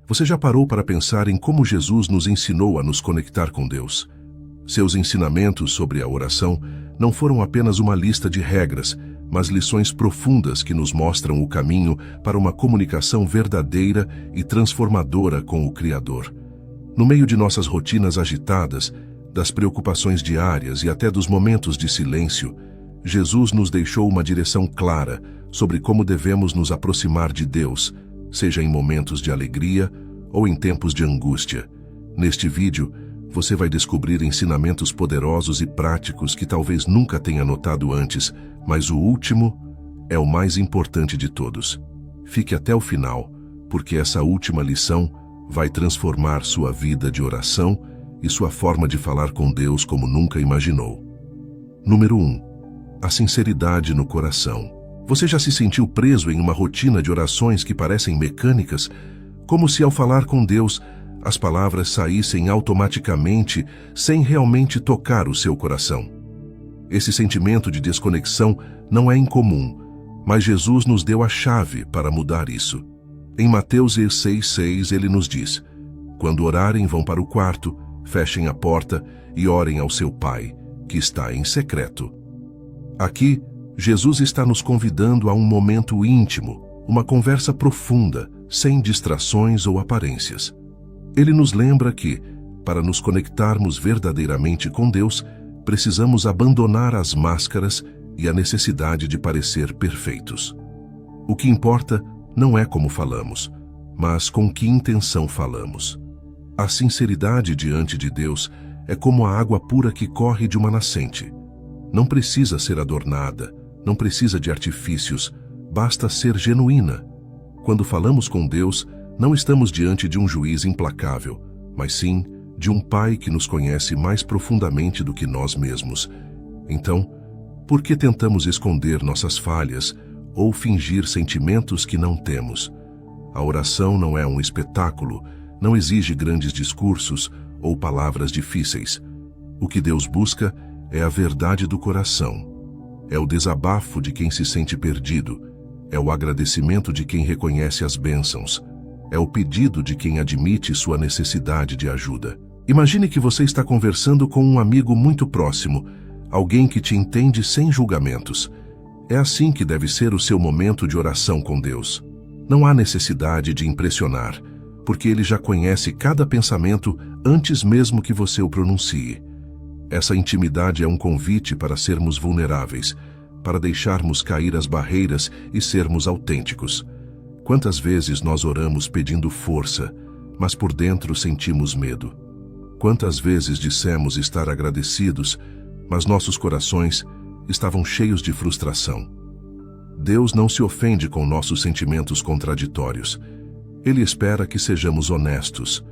Você já parou para pensar em como Jesus nos ensinou a nos conectar com Deus? Seus ensinamentos sobre a oração não foram apenas uma lista de regras, mas lições profundas que nos mostram o caminho para uma comunicação verdadeira e transformadora com o Criador. No meio de nossas rotinas agitadas, das preocupações diárias e até dos momentos de silêncio, Jesus nos deixou uma direção clara sobre como devemos nos aproximar de Deus, seja em momentos de alegria ou em tempos de angústia. Neste vídeo, você vai descobrir ensinamentos poderosos e práticos que talvez nunca tenha notado antes, mas o último é o mais importante de todos. Fique até o final, porque essa última lição vai transformar sua vida de oração e sua forma de falar com Deus como nunca imaginou. Número 1. A sinceridade no coração. Você já se sentiu preso em uma rotina de orações que parecem mecânicas, como se ao falar com Deus, as palavras saíssem automaticamente sem realmente tocar o seu coração? Esse sentimento de desconexão não é incomum, mas Jesus nos deu a chave para mudar isso. Em Mateus 6,6 ele nos diz: quando orarem, vão para o quarto, fechem a porta e orem ao seu Pai, que está em secreto. Aqui, Jesus está nos convidando a um momento íntimo, uma conversa profunda, sem distrações ou aparências. Ele nos lembra que, para nos conectarmos verdadeiramente com Deus, precisamos abandonar as máscaras e a necessidade de parecer perfeitos. O que importa não é como falamos, mas com que intenção falamos. A sinceridade diante de Deus é como a água pura que corre de uma nascente. Não precisa ser adornada, não precisa de artifícios, basta ser genuína. Quando falamos com Deus, não estamos diante de um juiz implacável, mas sim de um Pai que nos conhece mais profundamente do que nós mesmos. Então, por que tentamos esconder nossas falhas ou fingir sentimentos que não temos? A oração não é um espetáculo, não exige grandes discursos ou palavras difíceis. O que Deus busca é a verdade do coração. É o desabafo de quem se sente perdido. É o agradecimento de quem reconhece as bênçãos. É o pedido de quem admite sua necessidade de ajuda. Imagine que você está conversando com um amigo muito próximo, alguém que te entende sem julgamentos. É assim que deve ser o seu momento de oração com Deus. Não há necessidade de impressionar, porque Ele já conhece cada pensamento antes mesmo que você o pronuncie. Essa intimidade é um convite para sermos vulneráveis, para deixarmos cair as barreiras e sermos autênticos. Quantas vezes nós oramos pedindo força, mas por dentro sentimos medo? Quantas vezes dissemos estar agradecidos, mas nossos corações estavam cheios de frustração? Deus não se ofende com nossos sentimentos contraditórios. Ele espera que sejamos honestos.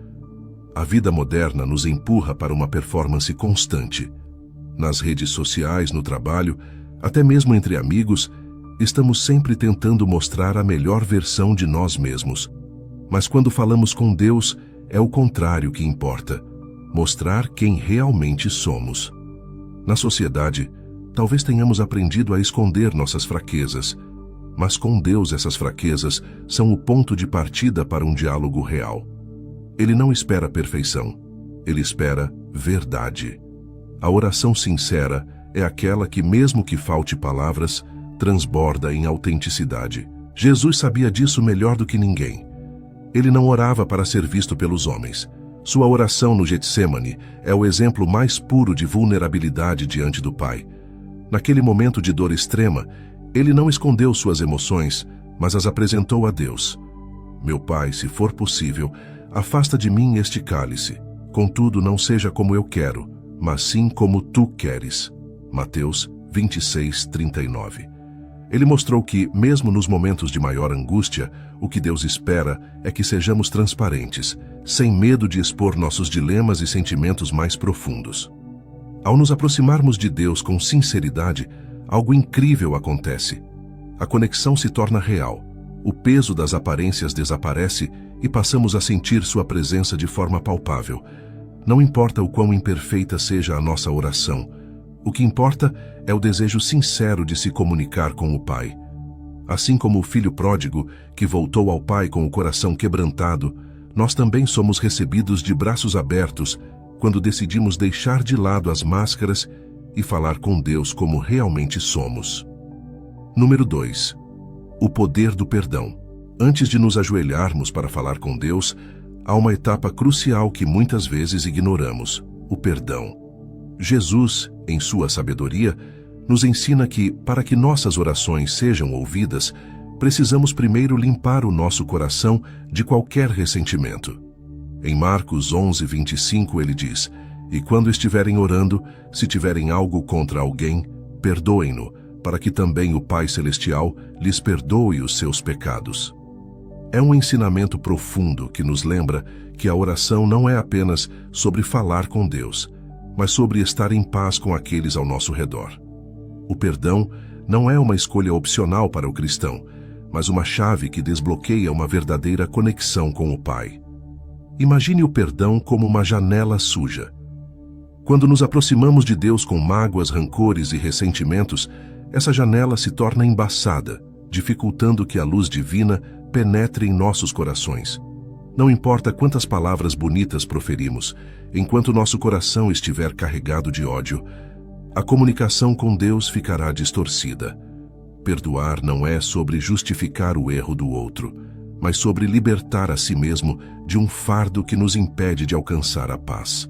A vida moderna nos empurra para uma performance constante. Nas redes sociais, no trabalho, até mesmo entre amigos, estamos sempre tentando mostrar a melhor versão de nós mesmos. Mas quando falamos com Deus, é o contrário que importa: mostrar quem realmente somos. Na sociedade, talvez tenhamos aprendido a esconder nossas fraquezas, mas com Deus essas fraquezas são o ponto de partida para um diálogo real. Ele não espera perfeição, ele espera verdade. A oração sincera é aquela que, mesmo que falte palavras, transborda em autenticidade. Jesus sabia disso melhor do que ninguém. Ele não orava para ser visto pelos homens. Sua oração no Getsêmani é o exemplo mais puro de vulnerabilidade diante do Pai. Naquele momento de dor extrema, ele não escondeu suas emoções, mas as apresentou a Deus. Meu Pai, se for possível, afasta de mim este cálice. Contudo, não seja como eu quero, mas sim como tu queres. Mateus 26:39. Ele mostrou que, mesmo nos momentos de maior angústia, o que Deus espera é que sejamos transparentes, sem medo de expor nossos dilemas e sentimentos mais profundos. Ao nos aproximarmos de Deus com sinceridade, algo incrível acontece. A conexão se torna real. O peso das aparências desaparece e passamos a sentir sua presença de forma palpável. Não importa o quão imperfeita seja a nossa oração, o que importa é o desejo sincero de se comunicar com o Pai. Assim como o filho pródigo, que voltou ao Pai com o coração quebrantado, nós também somos recebidos de braços abertos quando decidimos deixar de lado as máscaras e falar com Deus como realmente somos. Número 2. O poder do perdão. Antes de nos ajoelharmos para falar com Deus, há uma etapa crucial que muitas vezes ignoramos: o perdão. Jesus, em sua sabedoria, nos ensina que, para que nossas orações sejam ouvidas, precisamos primeiro limpar o nosso coração de qualquer ressentimento. Em Marcos 11:25 ele diz: "E quando estiverem orando, se tiverem algo contra alguém, perdoem-no, para que também o Pai Celestial lhes perdoe os seus pecados." É um ensinamento profundo que nos lembra que a oração não é apenas sobre falar com Deus, mas sobre estar em paz com aqueles ao nosso redor. O perdão não é uma escolha opcional para o cristão, mas uma chave que desbloqueia uma verdadeira conexão com o Pai. Imagine o perdão como uma janela suja. Quando nos aproximamos de Deus com mágoas, rancores e ressentimentos, essa janela se torna embaçada, dificultando que a luz divina penetre em nossos corações. Não importa quantas palavras bonitas proferimos, enquanto nosso coração estiver carregado de ódio, a comunicação com Deus ficará distorcida. Perdoar não é sobre justificar o erro do outro, mas sobre libertar a si mesmo de um fardo que nos impede de alcançar a paz.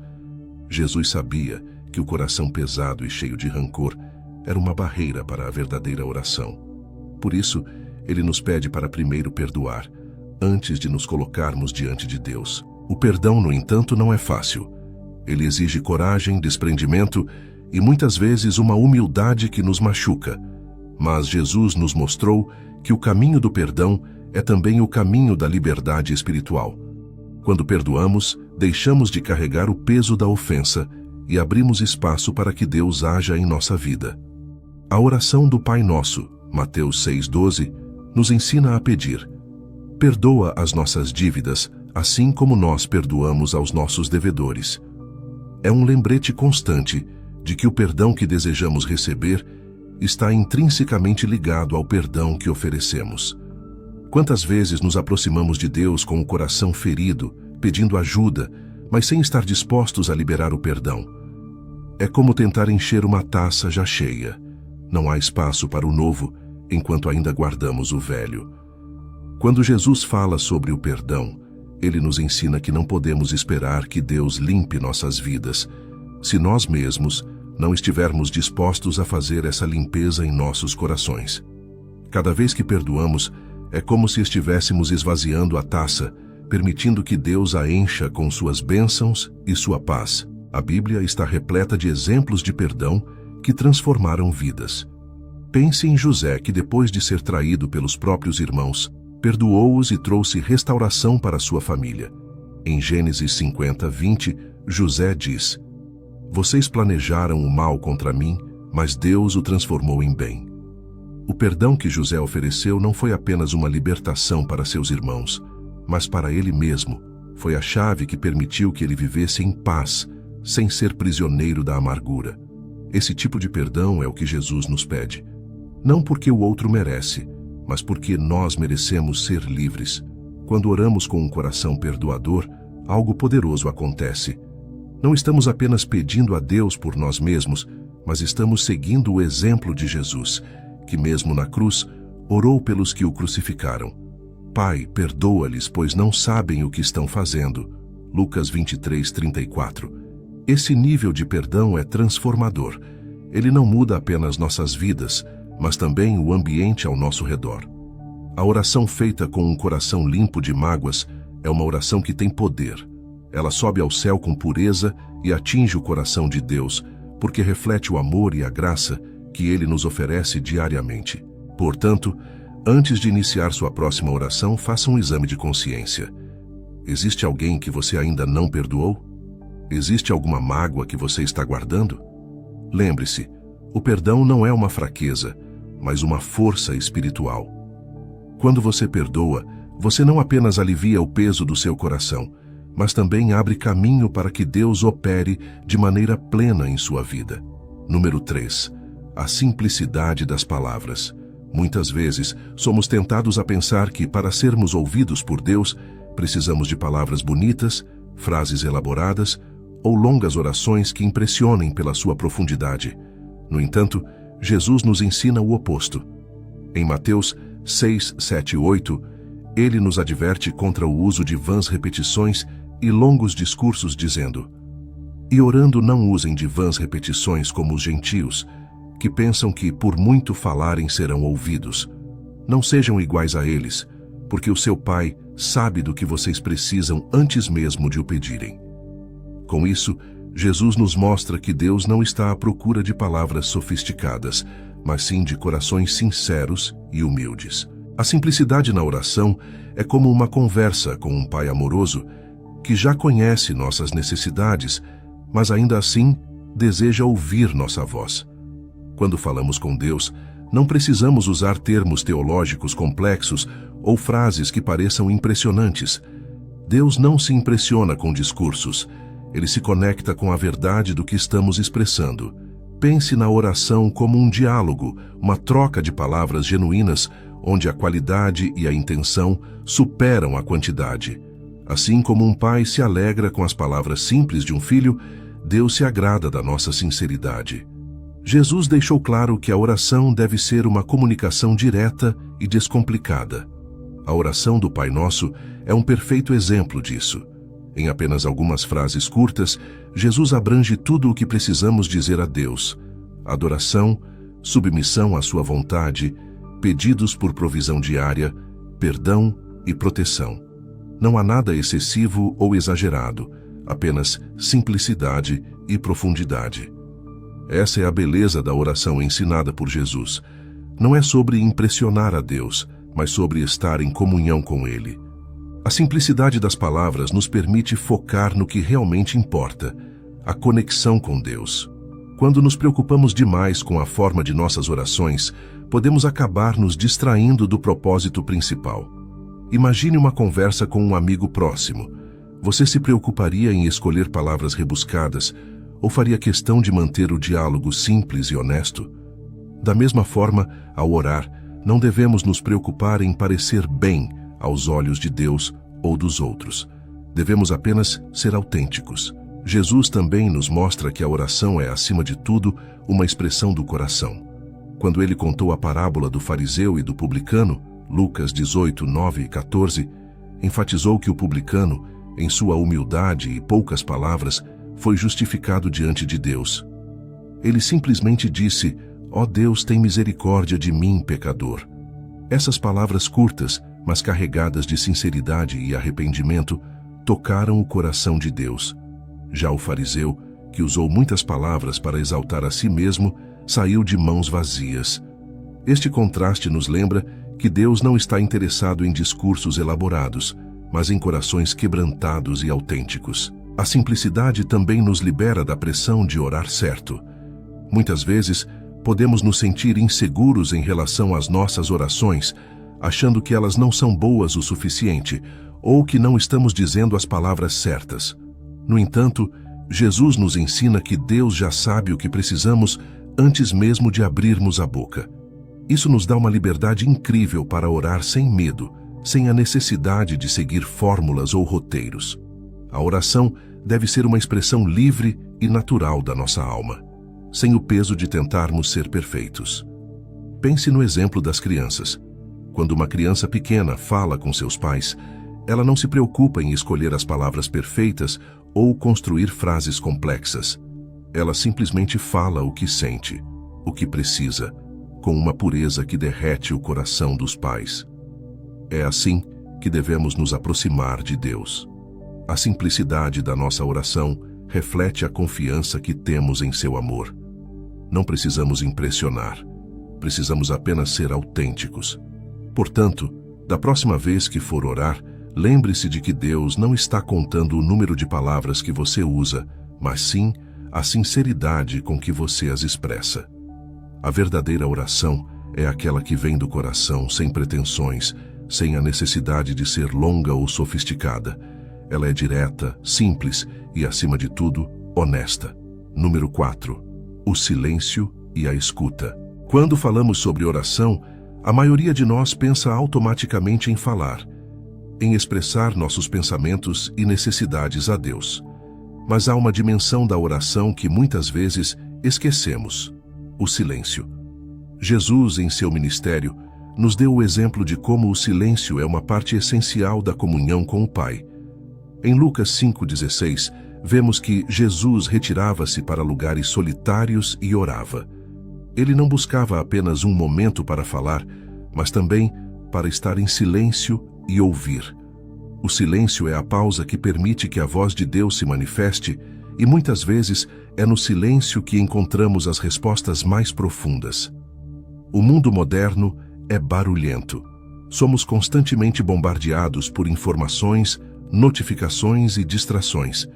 Jesus sabia que o coração pesado e cheio de rancor era uma barreira para a verdadeira oração. Por isso, ele nos pede para primeiro perdoar, antes de nos colocarmos diante de Deus. O perdão, no entanto, não é fácil. Ele exige coragem, desprendimento e muitas vezes uma humildade que nos machuca. Mas Jesus nos mostrou que o caminho do perdão é também o caminho da liberdade espiritual. Quando perdoamos, deixamos de carregar o peso da ofensa e abrimos espaço para que Deus haja em nossa vida. A oração do Pai Nosso, Mateus 6,12, nos ensina a pedir: "Perdoa as nossas dívidas, assim como nós perdoamos aos nossos devedores." É um lembrete constante de que o perdão que desejamos receber está intrinsecamente ligado ao perdão que oferecemos. Quantas vezes nos aproximamos de Deus com o coração ferido, pedindo ajuda, mas sem estar dispostos a liberar o perdão? É como tentar encher uma taça já cheia. Não há espaço para o novo, enquanto ainda guardamos o velho. Quando Jesus fala sobre o perdão, ele nos ensina que não podemos esperar que Deus limpe nossas vidas, se nós mesmos não estivermos dispostos a fazer essa limpeza em nossos corações. Cada vez que perdoamos, é como se estivéssemos esvaziando a taça, permitindo que Deus a encha com suas bênçãos e sua paz. A Bíblia está repleta de exemplos de perdão que transformaram vidas. Pense em José, que depois de ser traído pelos próprios irmãos, perdoou-os e trouxe restauração para sua família. Em Gênesis 50:20, José diz: "Vocês planejaram o mal contra mim, mas Deus o transformou em bem." O perdão que José ofereceu não foi apenas uma libertação para seus irmãos, mas para ele mesmo. Foi a chave que permitiu que ele vivesse em paz, sem ser prisioneiro da amargura. Esse tipo de perdão é o que Jesus nos pede. Não porque o outro merece, mas porque nós merecemos ser livres. Quando oramos com um coração perdoador, algo poderoso acontece. Não estamos apenas pedindo a Deus por nós mesmos, mas estamos seguindo o exemplo de Jesus, que mesmo na cruz, orou pelos que o crucificaram. "Pai, perdoa-lhes, pois não sabem o que estão fazendo." Lucas 23:34. Esse nível de perdão é transformador. Ele não muda apenas nossas vidas, mas também o ambiente ao nosso redor. A oração feita com um coração limpo de mágoas é uma oração que tem poder. Ela sobe ao céu com pureza e atinge o coração de Deus, porque reflete o amor e a graça que Ele nos oferece diariamente. Portanto, antes de iniciar sua próxima oração, faça um exame de consciência. Existe alguém que você ainda não perdoou? Existe alguma mágoa que você está guardando? Lembre-se, o perdão não é uma fraqueza, mas uma força espiritual. Quando você perdoa, você não apenas alivia o peso do seu coração, mas também abre caminho para que Deus opere de maneira plena em sua vida. Número 3. A simplicidade das palavras. Muitas vezes, somos tentados a pensar que, para sermos ouvidos por Deus, Precisamos de palavras bonitas, frases elaboradas ou longas orações que impressionem pela sua profundidade. No entanto, Jesus nos ensina o oposto. Em Mateus 6, 7 e 8, ele nos adverte contra o uso de vãs repetições e longos discursos, dizendo: "E orando não usem de vãs repetições como os gentios, que pensam que por muito falarem serão ouvidos. Não sejam iguais a eles, porque o seu Pai sabe do que vocês precisam antes mesmo de o pedirem." Com isso, Jesus nos mostra que Deus não está à procura de palavras sofisticadas, mas sim de corações sinceros e humildes. A simplicidade na oração é como uma conversa com um Pai amoroso que já conhece nossas necessidades, mas ainda assim deseja ouvir nossa voz. Quando falamos com Deus, não precisamos usar termos teológicos complexos ou frases que pareçam impressionantes. Deus não se impressiona com discursos. Ele se conecta com a verdade do que estamos expressando. Pense na oração como um diálogo, uma troca de palavras genuínas, onde a qualidade e a intenção superam a quantidade. Assim como um pai se alegra com as palavras simples de um filho, Deus se agrada da nossa sinceridade. Jesus deixou claro que a oração deve ser uma comunicação direta e descomplicada. A oração do Pai Nosso é um perfeito exemplo disso. Em apenas algumas frases curtas, Jesus abrange tudo o que precisamos dizer a Deus: adoração, submissão à sua vontade, pedidos por provisão diária, perdão e proteção. Não há nada excessivo ou exagerado, apenas simplicidade e profundidade. Essa é a beleza da oração ensinada por Jesus. Não é sobre impressionar a Deus, mas sobre estar em comunhão com Ele. A simplicidade das palavras nos permite focar no que realmente importa, a conexão com Deus. Quando nos preocupamos demais com a forma de nossas orações, podemos acabar nos distraindo do propósito principal. Imagine uma conversa com um amigo próximo. Você se preocuparia em escolher palavras rebuscadas ou faria questão de manter o diálogo simples e honesto? Da mesma forma, ao orar, não devemos nos preocupar em parecer bem aos olhos de Deus ou dos outros. Devemos apenas ser autênticos. Jesus também nos mostra que a oração é, acima de tudo, uma expressão do coração. Quando ele contou a parábola do fariseu e do publicano, Lucas 18, 9 e 14, enfatizou que o publicano, em sua humildade e poucas palavras, foi justificado diante de Deus. Ele simplesmente disse: "Ó Deus, tem misericórdia de mim, pecador." Essas palavras curtas, mas carregadas de sinceridade e arrependimento, tocaram o coração de Deus. Já o fariseu, que usou muitas palavras para exaltar a si mesmo, saiu de mãos vazias. Este contraste nos lembra que Deus não está interessado em discursos elaborados, mas em corações quebrantados e autênticos. A simplicidade também nos libera da pressão de orar certo. Muitas vezes, podemos nos sentir inseguros em relação às nossas orações, achando que elas não são boas o suficiente, ou que não estamos dizendo as palavras certas. No entanto, Jesus nos ensina que Deus já sabe o que precisamos antes mesmo de abrirmos a boca. Isso nos dá uma liberdade incrível para orar sem medo, sem a necessidade de seguir fórmulas ou roteiros. A oração deve ser uma expressão livre e natural da nossa alma, sem o peso de tentarmos ser perfeitos. Pense no exemplo das crianças. Quando uma criança pequena fala com seus pais, ela não se preocupa em escolher as palavras perfeitas ou construir frases complexas. Ela simplesmente fala o que sente, o que precisa, com uma pureza que derrete o coração dos pais. É assim que devemos nos aproximar de Deus. A simplicidade da nossa oração reflete a confiança que temos em seu amor. Não precisamos impressionar, precisamos apenas ser autênticos. Portanto, da próxima vez que for orar, lembre-se de que Deus não está contando o número de palavras que você usa, mas sim a sinceridade com que você as expressa. A verdadeira oração é aquela que vem do coração, sem pretensões, sem a necessidade de ser longa ou sofisticada. Ela é direta, simples e, acima de tudo, honesta. Número 4. O silêncio e a escuta. Quando falamos sobre oração, a maioria de nós pensa automaticamente em falar. em expressar nossos pensamentos e necessidades a Deus. Mas há uma dimensão da oração que muitas vezes esquecemos: o silêncio. Jesus, em seu ministério, nos deu o exemplo de como o silêncio é uma parte essencial da comunhão com o Pai. Em Lucas 5,16, vemos que Jesus retirava-se para lugares solitários e orava. Ele não buscava apenas um momento para falar, mas também para estar em silêncio e ouvir. O silêncio é a pausa que permite que a voz de Deus se manifeste, e muitas vezes é no silêncio que encontramos as respostas mais profundas. O mundo moderno é barulhento. Somos constantemente bombardeados por informações, notificações e distrações.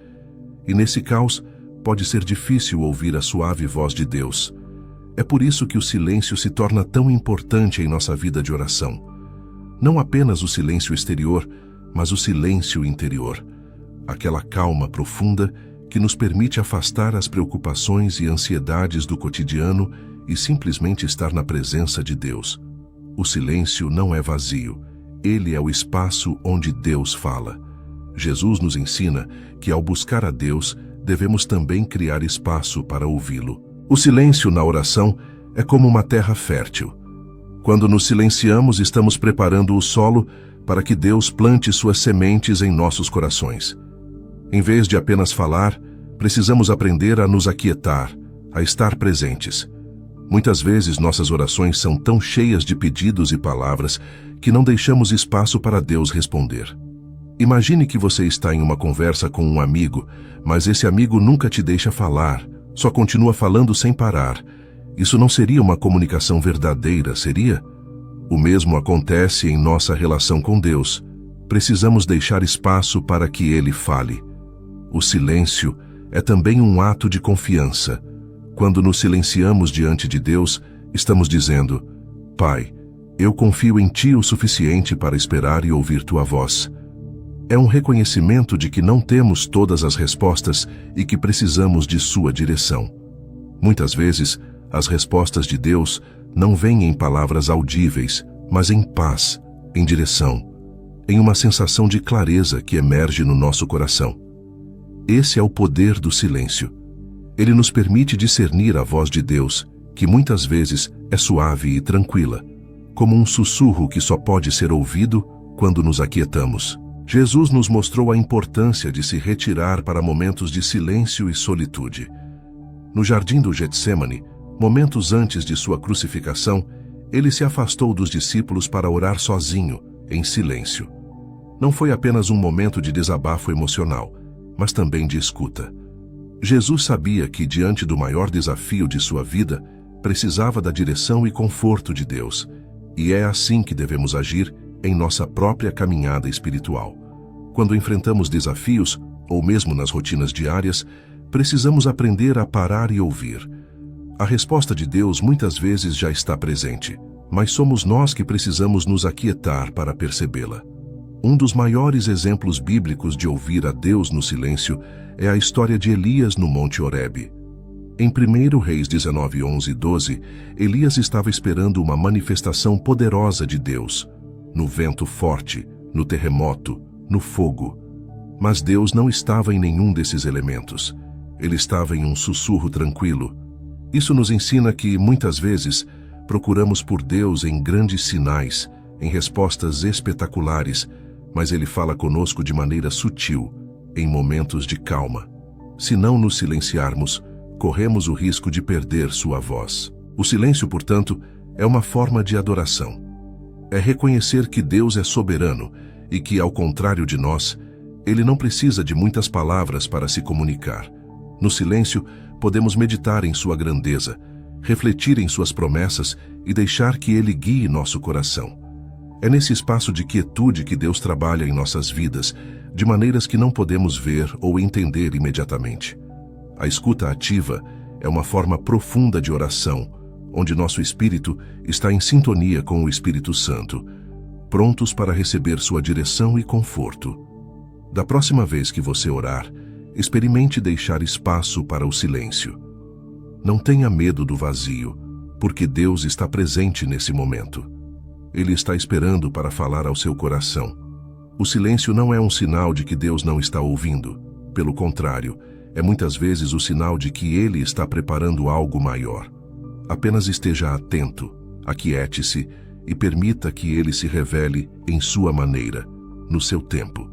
E nesse caos, pode ser difícil ouvir a suave voz de Deus. É por isso que o silêncio se torna tão importante em nossa vida de oração. Não apenas o silêncio exterior, mas o silêncio interior. Aquela calma profunda que nos permite afastar as preocupações e ansiedades do cotidiano e simplesmente estar na presença de Deus. O silêncio não é vazio. Ele é o espaço onde Deus fala. Jesus nos ensina que, ao buscar a Deus, devemos também criar espaço para ouvi-lo. O silêncio na oração é como uma terra fértil. Quando nos silenciamos, estamos preparando o solo para que Deus plante suas sementes em nossos corações. Em vez de apenas falar, precisamos aprender a nos aquietar, a estar presentes. Muitas vezes nossas orações são tão cheias de pedidos e palavras que não deixamos espaço para Deus responder. Imagine que você está em uma conversa com um amigo, mas esse amigo nunca te deixa falar, só continua falando sem parar. Isso não seria uma comunicação verdadeira, seria? O mesmo acontece em nossa relação com Deus. Precisamos deixar espaço para que Ele fale. O silêncio é também um ato de confiança. Quando nos silenciamos diante de Deus, estamos dizendo: Pai, eu confio em Ti o suficiente para esperar e ouvir Tua voz. É um reconhecimento de que não temos todas as respostas e que precisamos de Sua direção. Muitas vezes, as respostas de Deus não vêm em palavras audíveis, mas em paz, em direção, em uma sensação de clareza que emerge no nosso coração. Esse é o poder do silêncio. Ele nos permite discernir a voz de Deus, que muitas vezes é suave e tranquila, como um sussurro que só pode ser ouvido quando nos aquietamos. Jesus nos mostrou a importância de se retirar para momentos de silêncio e solitude. No jardim do Getsêmani, momentos antes de sua crucificação, ele se afastou dos discípulos para orar sozinho, em silêncio. Não foi apenas um momento de desabafo emocional, mas também de escuta. Jesus sabia que, diante do maior desafio de sua vida, precisava da direção e conforto de Deus, e é assim que devemos agir em nossa própria caminhada espiritual. Quando enfrentamos desafios, ou mesmo nas rotinas diárias, precisamos aprender a parar e ouvir. A resposta de Deus muitas vezes já está presente, mas somos nós que precisamos nos aquietar para percebê-la. Um dos maiores exemplos bíblicos de ouvir a Deus no silêncio é a história de Elias no Monte Horebe. Em 1 Reis 19, 11 e 12, Elias estava esperando uma manifestação poderosa de Deus, no vento forte, no terremoto, no fogo. Mas Deus não estava em nenhum desses elementos. Ele estava em um sussurro tranquilo. Isso nos ensina que, muitas vezes, procuramos por Deus em grandes sinais, em respostas espetaculares, mas Ele fala conosco de maneira sutil, em momentos de calma. Se não nos silenciarmos, corremos o risco de perder sua voz. O silêncio, portanto, é uma forma de adoração. É reconhecer que Deus é soberano e que, ao contrário de nós, Ele não precisa de muitas palavras para se comunicar. No silêncio, podemos meditar em sua grandeza, refletir em suas promessas e deixar que Ele guie nosso coração. É nesse espaço de quietude que Deus trabalha em nossas vidas, de maneiras que não podemos ver ou entender imediatamente. A escuta ativa é uma forma profunda de oração, onde nosso espírito está em sintonia com o Espírito Santo, prontos para receber sua direção e conforto. Da próxima vez que você orar, experimente deixar espaço para o silêncio. Não tenha medo do vazio, porque Deus está presente nesse momento. Ele está esperando para falar ao seu coração. O silêncio não é um sinal de que Deus não está ouvindo. Pelo contrário, é muitas vezes o sinal de que Ele está preparando algo maior. Apenas esteja atento, aquiete-se e permita que Ele se revele em sua maneira, no seu tempo.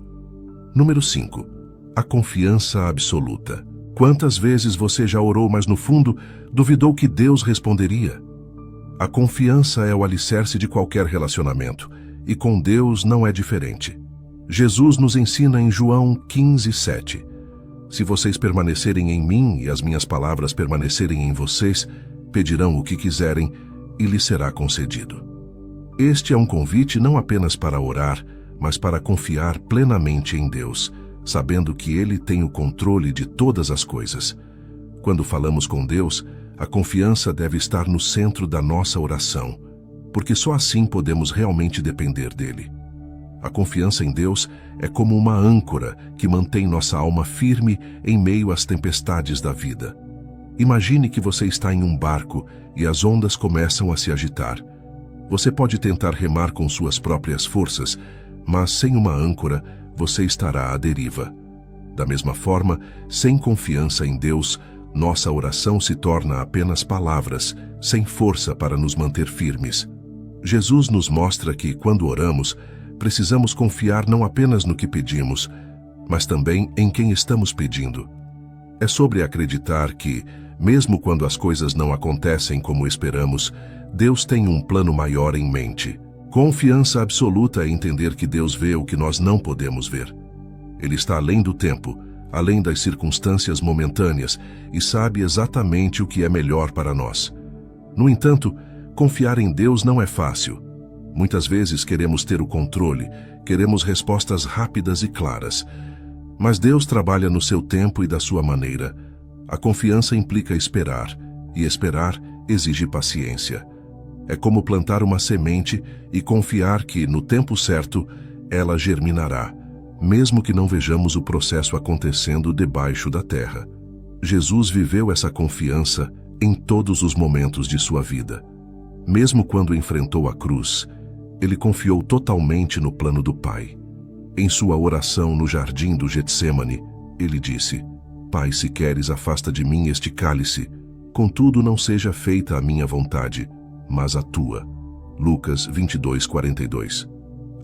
Número 5. A confiança absoluta. Quantas vezes você já orou, mas no fundo duvidou que Deus responderia? A confiança é o alicerce de qualquer relacionamento, e com Deus não é diferente. Jesus nos ensina em João 15:7. Se vocês permanecerem em mim e as minhas palavras permanecerem em vocês, pedirão o que quiserem e lhes será concedido. Este é um convite não apenas para orar, mas para confiar plenamente em Deus, sabendo que Ele tem o controle de todas as coisas. Quando falamos com Deus, a confiança deve estar no centro da nossa oração, porque só assim podemos realmente depender dEle. A confiança em Deus é como uma âncora que mantém nossa alma firme em meio às tempestades da vida. Imagine que você está em um barco e as ondas começam a se agitar. Você pode tentar remar com suas próprias forças, mas sem uma âncora, você estará à deriva. Da mesma forma, sem confiança em Deus, nossa oração se torna apenas palavras, sem força para nos manter firmes. Jesus nos mostra que, quando oramos, precisamos confiar não apenas no que pedimos, mas também em quem estamos pedindo. É sobre acreditar que, mesmo quando as coisas não acontecem como esperamos, Deus tem um plano maior em mente. Confiança absoluta é entender que Deus vê o que nós não podemos ver. Ele está além do tempo, além das circunstâncias momentâneas, e sabe exatamente o que é melhor para nós. No entanto, confiar em Deus não é fácil. Muitas vezes queremos ter o controle, queremos respostas rápidas e claras. Mas Deus trabalha no seu tempo e da sua maneira. A confiança implica esperar, e esperar exige paciência. É como plantar uma semente e confiar que, no tempo certo, ela germinará, mesmo que não vejamos o processo acontecendo debaixo da terra. Jesus viveu essa confiança em todos os momentos de sua vida. Mesmo quando enfrentou a cruz, ele confiou totalmente no plano do Pai. Em sua oração no jardim do Getsêmani, ele disse: Pai, se queres, afasta de mim este cálice, contudo não seja feita a minha vontade, mas a tua. Lucas 22:42.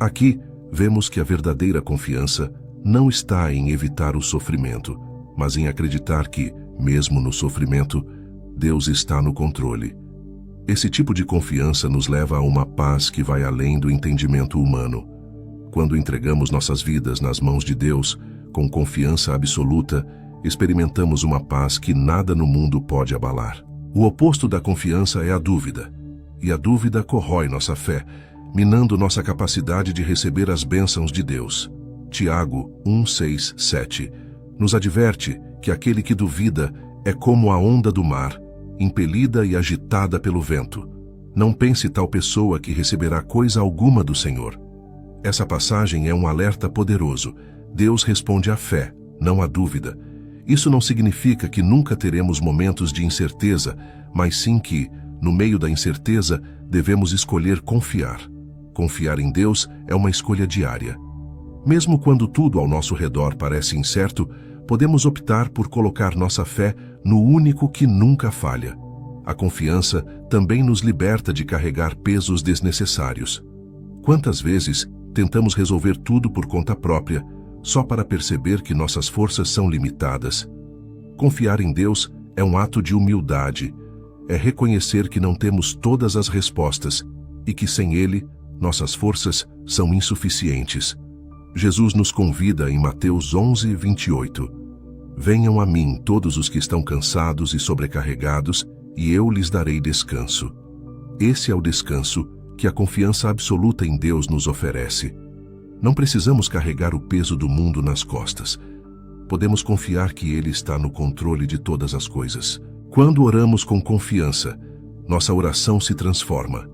Aqui, vemos que a verdadeira confiança não está em evitar o sofrimento, mas em acreditar que, mesmo no sofrimento, Deus está no controle. Esse tipo de confiança nos leva a uma paz que vai além do entendimento humano. Quando entregamos nossas vidas nas mãos de Deus, com confiança absoluta, experimentamos uma paz que nada no mundo pode abalar. O oposto da confiança é a dúvida, e a dúvida corrói nossa fé, minando nossa capacidade de receber as bênçãos de Deus. Tiago 1:6-7 nos adverte que aquele que duvida é como a onda do mar, impelida e agitada pelo vento. Não pense tal pessoa que receberá coisa alguma do Senhor. Essa passagem é um alerta poderoso. Deus responde à fé, não à dúvida. Isso não significa que nunca teremos momentos de incerteza, mas sim que, no meio da incerteza, devemos escolher confiar. Confiar em Deus é uma escolha diária. Mesmo quando tudo ao nosso redor parece incerto, podemos optar por colocar nossa fé no único que nunca falha. A confiança também nos liberta de carregar pesos desnecessários. Quantas vezes tentamos resolver tudo por conta própria, só para perceber que nossas forças são limitadas? Confiar em Deus é um ato de humildade. É reconhecer que não temos todas as respostas e que sem Ele, nossas forças são insuficientes. Jesus nos convida em Mateus 11:28. Venham a mim todos os que estão cansados e sobrecarregados, e eu lhes darei descanso. Esse é o descanso que a confiança absoluta em Deus nos oferece. Não precisamos carregar o peso do mundo nas costas. Podemos confiar que Ele está no controle de todas as coisas. Quando oramos com confiança, nossa oração se transforma.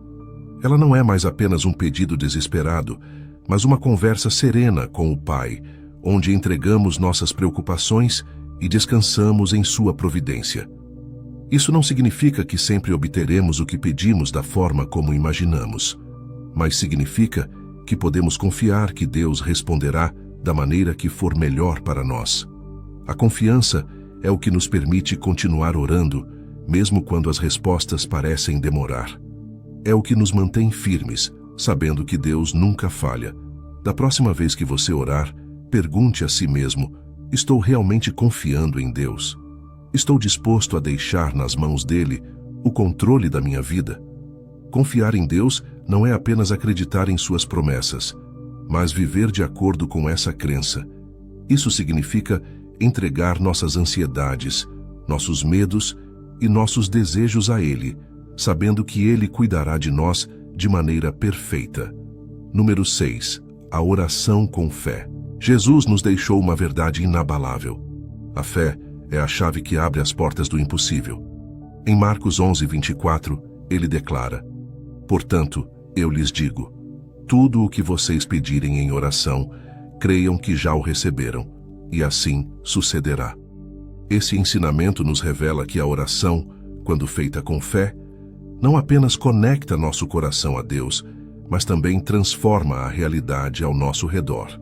Ela não é mais apenas um pedido desesperado, mas uma conversa serena com o Pai, onde entregamos nossas preocupações e descansamos em sua providência. Isso não significa que sempre obteremos o que pedimos da forma como imaginamos, mas significa que podemos confiar que Deus responderá da maneira que for melhor para nós. A confiança é o que nos permite continuar orando, mesmo quando as respostas parecem demorar. É o que nos mantém firmes, sabendo que Deus nunca falha. Da próxima vez que você orar, pergunte a si mesmo: estou realmente confiando em Deus? Estou disposto a deixar nas mãos dele o controle da minha vida? Confiar em Deus não é apenas acreditar em suas promessas, mas viver de acordo com essa crença. Isso significa entregar nossas ansiedades, nossos medos e nossos desejos a Ele, sabendo que Ele cuidará de nós de maneira perfeita. Número 6. A oração com fé. Jesus nos deixou uma verdade inabalável. A fé é a chave que abre as portas do impossível. Em Marcos 11:24, ele declara: portanto, eu lhes digo, tudo o que vocês pedirem em oração, creiam que já o receberam, e assim sucederá. Esse ensinamento nos revela que a oração, quando feita com fé, não apenas conecta nosso coração a Deus, mas também transforma a realidade ao nosso redor.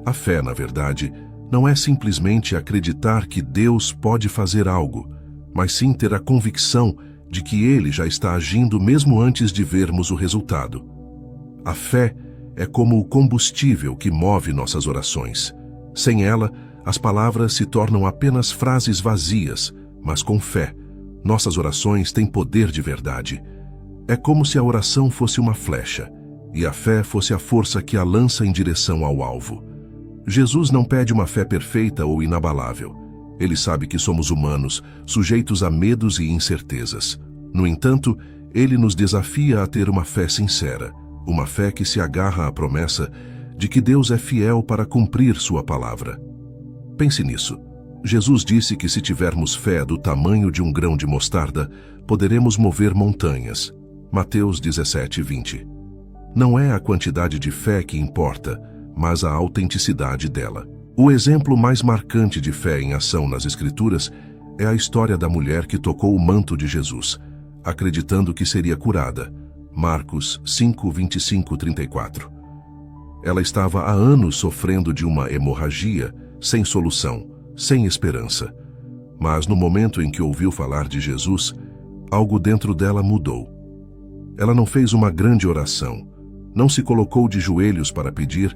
A fé, na verdade, não é simplesmente acreditar que Deus pode fazer algo, mas sim ter a convicção de que Ele já está agindo mesmo antes de vermos o resultado. A fé é como o combustível que move nossas orações. Sem ela, as palavras se tornam apenas frases vazias, mas com fé, nossas orações têm poder de verdade. É como se a oração fosse uma flecha, e a fé fosse a força que a lança em direção ao alvo. Jesus não pede uma fé perfeita ou inabalável. Ele sabe que somos humanos, sujeitos a medos e incertezas. No entanto, ele nos desafia a ter uma fé sincera, uma fé que se agarra à promessa de que Deus é fiel para cumprir sua palavra. Pense nisso. Jesus disse que se tivermos fé do tamanho de um grão de mostarda, poderemos mover montanhas. Mateus 17:20. Não é a quantidade de fé que importa, mas a autenticidade dela. O exemplo mais marcante de fé em ação nas Escrituras é a história da mulher que tocou o manto de Jesus, acreditando que seria curada. Marcos 5:25-34. Ela estava há anos sofrendo de uma hemorragia, sem solução, sem esperança. Mas no momento em que ouviu falar de Jesus, algo dentro dela mudou. Ela não fez uma grande oração, não se colocou de joelhos para pedir,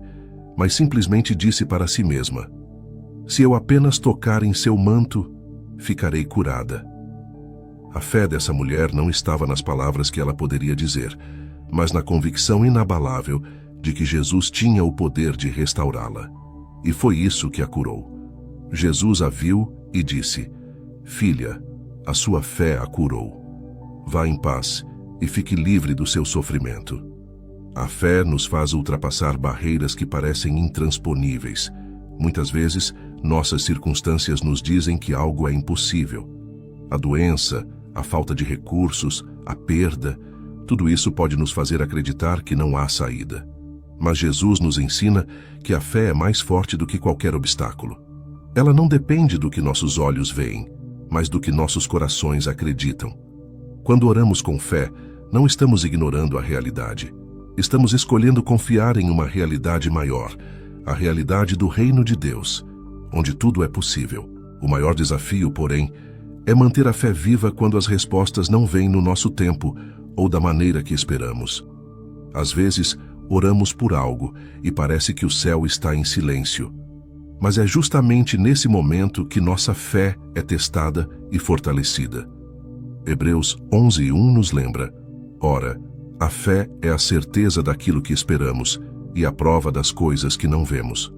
mas simplesmente disse para si mesma: se eu apenas tocar em seu manto, ficarei curada. A fé dessa mulher não estava nas palavras que ela poderia dizer, mas na convicção inabalável de que Jesus tinha o poder de restaurá-la. E foi isso que a curou. Jesus a viu e disse: filha, a sua fé a curou. Vá em paz e fique livre do seu sofrimento. A fé nos faz ultrapassar barreiras que parecem intransponíveis. Muitas vezes, nossas circunstâncias nos dizem que algo é impossível. A doença, a falta de recursos, a perda, tudo isso pode nos fazer acreditar que não há saída. Mas Jesus nos ensina que a fé é mais forte do que qualquer obstáculo. Ela não depende do que nossos olhos veem, mas do que nossos corações acreditam. Quando oramos com fé, não estamos ignorando a realidade. Estamos escolhendo confiar em uma realidade maior, a realidade do reino de Deus, onde tudo é possível. O maior desafio, porém, é manter a fé viva quando as respostas não vêm no nosso tempo ou da maneira que esperamos. Às vezes, oramos por algo e parece que o céu está em silêncio. Mas é justamente nesse momento que nossa fé é testada e fortalecida. Hebreus 11:1 nos lembra: ora, a fé é a certeza daquilo que esperamos e a prova das coisas que não vemos.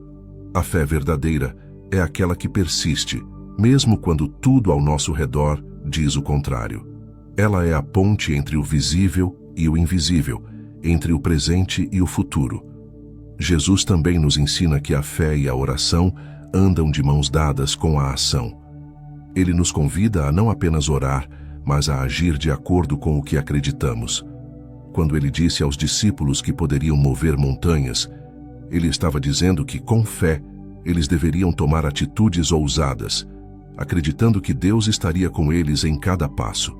A fé verdadeira é aquela que persiste, mesmo quando tudo ao nosso redor diz o contrário. Ela é a ponte entre o visível e o invisível, entre o presente e o futuro. Jesus também nos ensina que a fé e a oração andam de mãos dadas com a ação. Ele nos convida a não apenas orar, mas a agir de acordo com o que acreditamos. Quando ele disse aos discípulos que poderiam mover montanhas, ele estava dizendo que, com fé, eles deveriam tomar atitudes ousadas, acreditando que Deus estaria com eles em cada passo.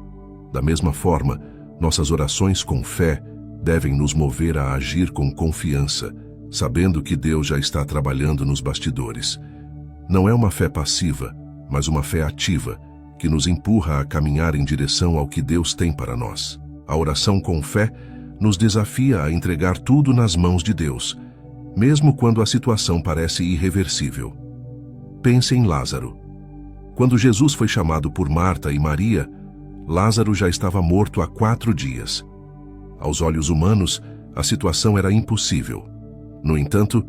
Da mesma forma, nossas orações com fé devem nos mover a agir com confiança, sabendo que Deus já está trabalhando nos bastidores. Não é uma fé passiva, mas uma fé ativa, que nos empurra a caminhar em direção ao que Deus tem para nós. A oração com fé nos desafia a entregar tudo nas mãos de Deus, mesmo quando a situação parece irreversível. Pense em Lázaro. Quando Jesus foi chamado por Marta e Maria, Lázaro já estava morto há 4 dias. Aos olhos humanos, a situação era impossível. No entanto,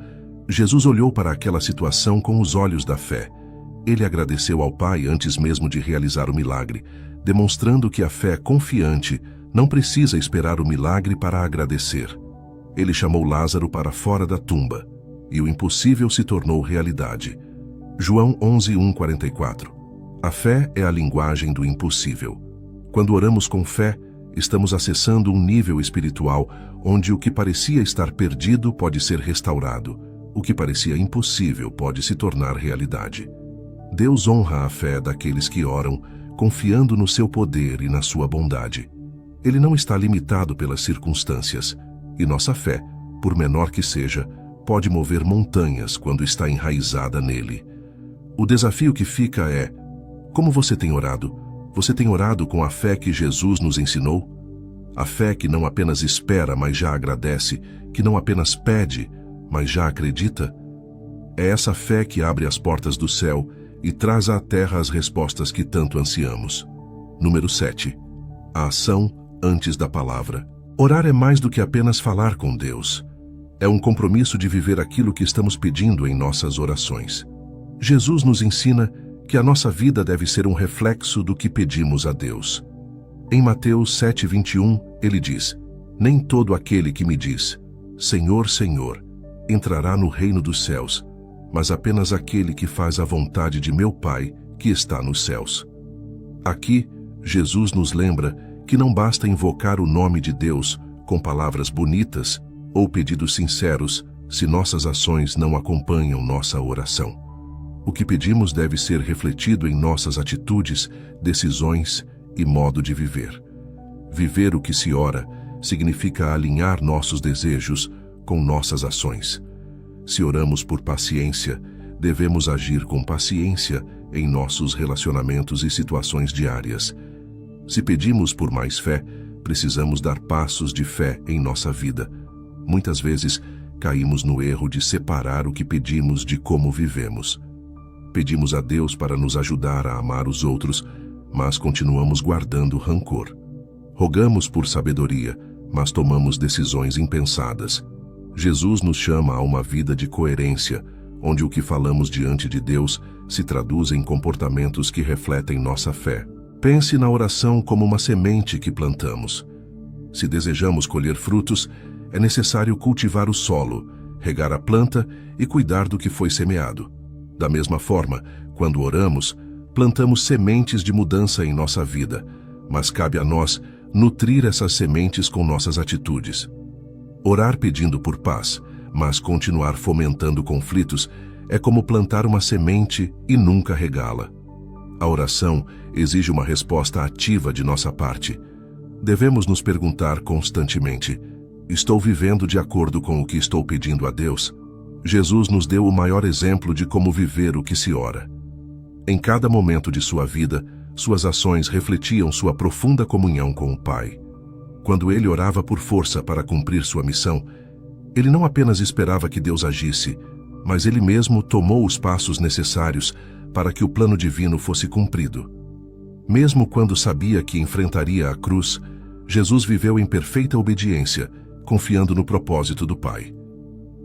Jesus olhou para aquela situação com os olhos da fé. Ele agradeceu ao Pai antes mesmo de realizar o milagre, demonstrando que a fé confiante não precisa esperar o milagre para agradecer. Ele chamou Lázaro para fora da tumba, e o impossível se tornou realidade. João 11:1-44. A fé é a linguagem do impossível. Quando oramos com fé, estamos acessando um nível espiritual onde o que parecia estar perdido pode ser restaurado, o que parecia impossível pode se tornar realidade. Deus honra a fé daqueles que oram, confiando no seu poder e na sua bondade. Ele não está limitado pelas circunstâncias, e nossa fé, por menor que seja, pode mover montanhas quando está enraizada nele. O desafio que fica é: como você tem orado? Você tem orado com a fé que Jesus nos ensinou? A fé que não apenas espera, mas já agradece, que não apenas pede, mas já acredita? É essa fé que abre as portas do céu e traz à terra as respostas que tanto ansiamos. Número 7. A ação antes da palavra. Orar é mais do que apenas falar com Deus. É um compromisso de viver aquilo que estamos pedindo em nossas orações. Jesus nos ensina que a nossa vida deve ser um reflexo do que pedimos a Deus. Em Mateus 7:21, ele diz: Nem todo aquele que me diz, Senhor, Senhor, entrará no reino dos céus, mas apenas aquele que faz a vontade de meu Pai, que está nos céus. Aqui, Jesus nos lembra que não basta invocar o nome de Deus com palavras bonitas ou pedidos sinceros se nossas ações não acompanham nossa oração. O que pedimos deve ser refletido em nossas atitudes, decisões e modo de viver. Viver o que se ora significa alinhar nossos desejos com nossas ações. Se oramos por paciência, devemos agir com paciência em nossos relacionamentos e situações diárias. Se pedimos por mais fé, precisamos dar passos de fé em nossa vida. Muitas vezes, caímos no erro de separar o que pedimos de como vivemos. Pedimos a Deus para nos ajudar a amar os outros, mas continuamos guardando rancor. Rogamos por sabedoria, mas tomamos decisões impensadas. Jesus nos chama a uma vida de coerência, onde o que falamos diante de Deus se traduz em comportamentos que refletem nossa fé. Pense na oração como uma semente que plantamos. Se desejamos colher frutos, é necessário cultivar o solo, regar a planta e cuidar do que foi semeado. Da mesma forma, quando oramos, plantamos sementes de mudança em nossa vida, mas cabe a nós nutrir essas sementes com nossas atitudes. Orar pedindo por paz, mas continuar fomentando conflitos, é como plantar uma semente e nunca regá-la. A oração exige uma resposta ativa de nossa parte. Devemos nos perguntar constantemente: estou vivendo de acordo com o que estou pedindo a Deus? Jesus nos deu o maior exemplo de como viver o que se ora. Em cada momento de sua vida, suas ações refletiam sua profunda comunhão com o Pai. Quando ele orava por força para cumprir sua missão, ele não apenas esperava que Deus agisse, mas ele mesmo tomou os passos necessários para que o plano divino fosse cumprido. Mesmo quando sabia que enfrentaria a cruz, Jesus viveu em perfeita obediência, confiando no propósito do Pai.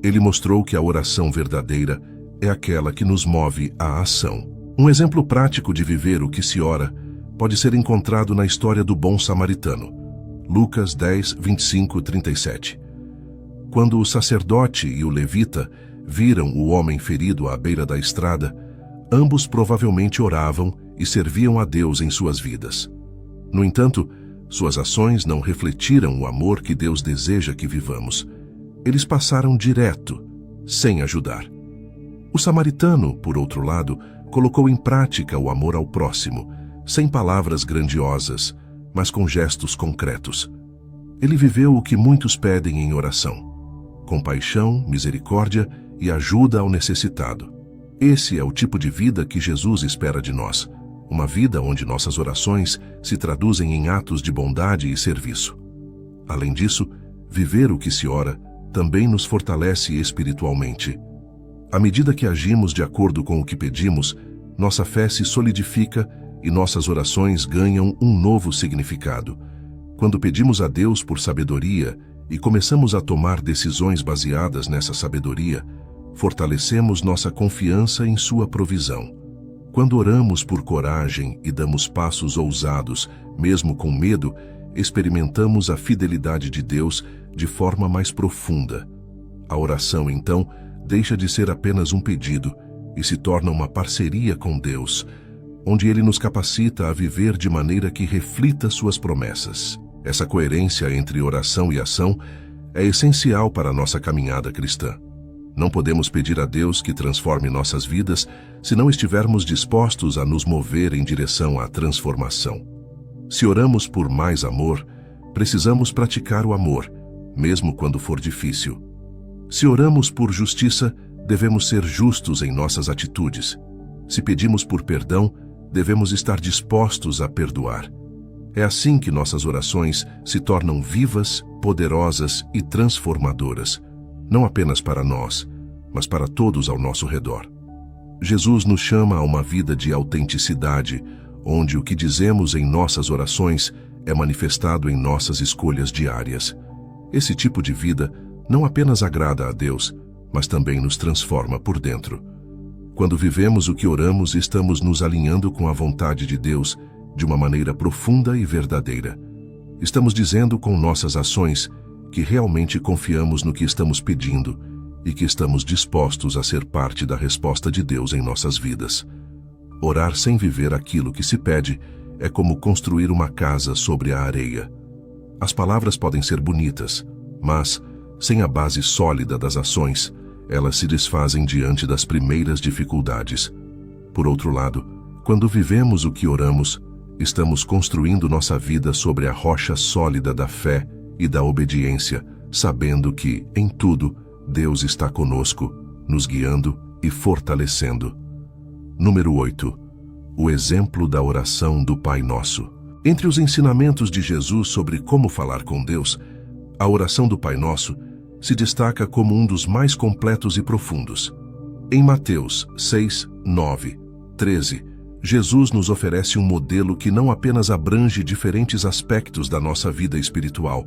Ele mostrou que a oração verdadeira é aquela que nos move à ação. Um exemplo prático de viver o que se ora pode ser encontrado na história do bom samaritano. Lucas 10:25-37. Quando o sacerdote e o levita viram o homem ferido à beira da estrada, ambos provavelmente oravam e serviam a Deus em suas vidas. No entanto, suas ações não refletiram o amor que Deus deseja que vivamos. Eles passaram direto, sem ajudar. O samaritano, por outro lado, colocou em prática o amor ao próximo, sem palavras grandiosas, mas com gestos concretos. Ele viveu o que muitos pedem em oração: compaixão, misericórdia e ajuda ao necessitado. Esse é o tipo de vida que Jesus espera de nós, uma vida onde nossas orações se traduzem em atos de bondade e serviço. Além disso, viver o que se ora também nos fortalece espiritualmente. À medida que agimos de acordo com o que pedimos, nossa fé se solidifica e nossas orações ganham um novo significado. Quando pedimos a Deus por sabedoria e começamos a tomar decisões baseadas nessa sabedoria, fortalecemos nossa confiança em sua provisão. Quando oramos por coragem e damos passos ousados, mesmo com medo, experimentamos a fidelidade de Deus de forma mais profunda. A oração, então, deixa de ser apenas um pedido e se torna uma parceria com Deus, onde Ele nos capacita a viver de maneira que reflita suas promessas. Essa coerência entre oração e ação é essencial para a nossa caminhada cristã. Não podemos pedir a Deus que transforme nossas vidas se não estivermos dispostos a nos mover em direção à transformação. Se oramos por mais amor, precisamos praticar o amor, mesmo quando for difícil. Se oramos por justiça, devemos ser justos em nossas atitudes. Se pedimos por perdão, devemos estar dispostos a perdoar. É assim que nossas orações se tornam vivas, poderosas e transformadoras, não apenas para nós, mas para todos ao nosso redor. Jesus nos chama a uma vida de autenticidade, onde o que dizemos em nossas orações é manifestado em nossas escolhas diárias. Esse tipo de vida não apenas agrada a Deus, mas também nos transforma por dentro. Quando vivemos o que oramos, estamos nos alinhando com a vontade de Deus de uma maneira profunda e verdadeira. Estamos dizendo com nossas ações que realmente confiamos no que estamos pedindo e que estamos dispostos a ser parte da resposta de Deus em nossas vidas. Orar sem viver aquilo que se pede é como construir uma casa sobre a areia. As palavras podem ser bonitas, mas, sem a base sólida das ações, elas se desfazem diante das primeiras dificuldades. Por outro lado, quando vivemos o que oramos, estamos construindo nossa vida sobre a rocha sólida da fé e da obediência, sabendo que, em tudo, Deus está conosco, nos guiando e fortalecendo. Número 8. O exemplo da oração do Pai Nosso. Entre os ensinamentos de Jesus sobre como falar com Deus, a oração do Pai Nosso se destaca como um dos mais completos e profundos. Em Mateus 6, 9, 13, Jesus nos oferece um modelo que não apenas abrange diferentes aspectos da nossa vida espiritual,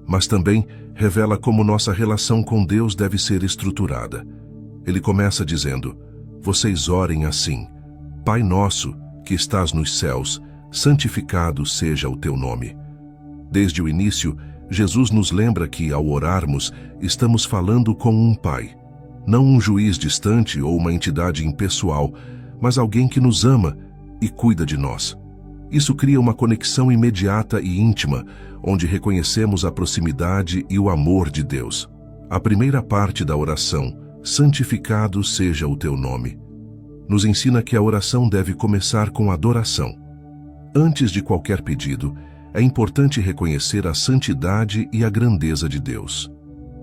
mas também revela como nossa relação com Deus deve ser estruturada. Ele começa dizendo: "Vocês orem assim: Pai nosso, que estás nos céus, santificado seja o teu nome." Desde o início, Jesus nos lembra que, ao orarmos, estamos falando com um Pai, não um juiz distante ou uma entidade impessoal, mas alguém que nos ama e cuida de nós. Isso cria uma conexão imediata e íntima, onde reconhecemos a proximidade e o amor de Deus. A primeira parte da oração, santificado seja o teu nome, nos ensina que a oração deve começar com adoração. Antes de qualquer pedido, é importante reconhecer a santidade e a grandeza de Deus.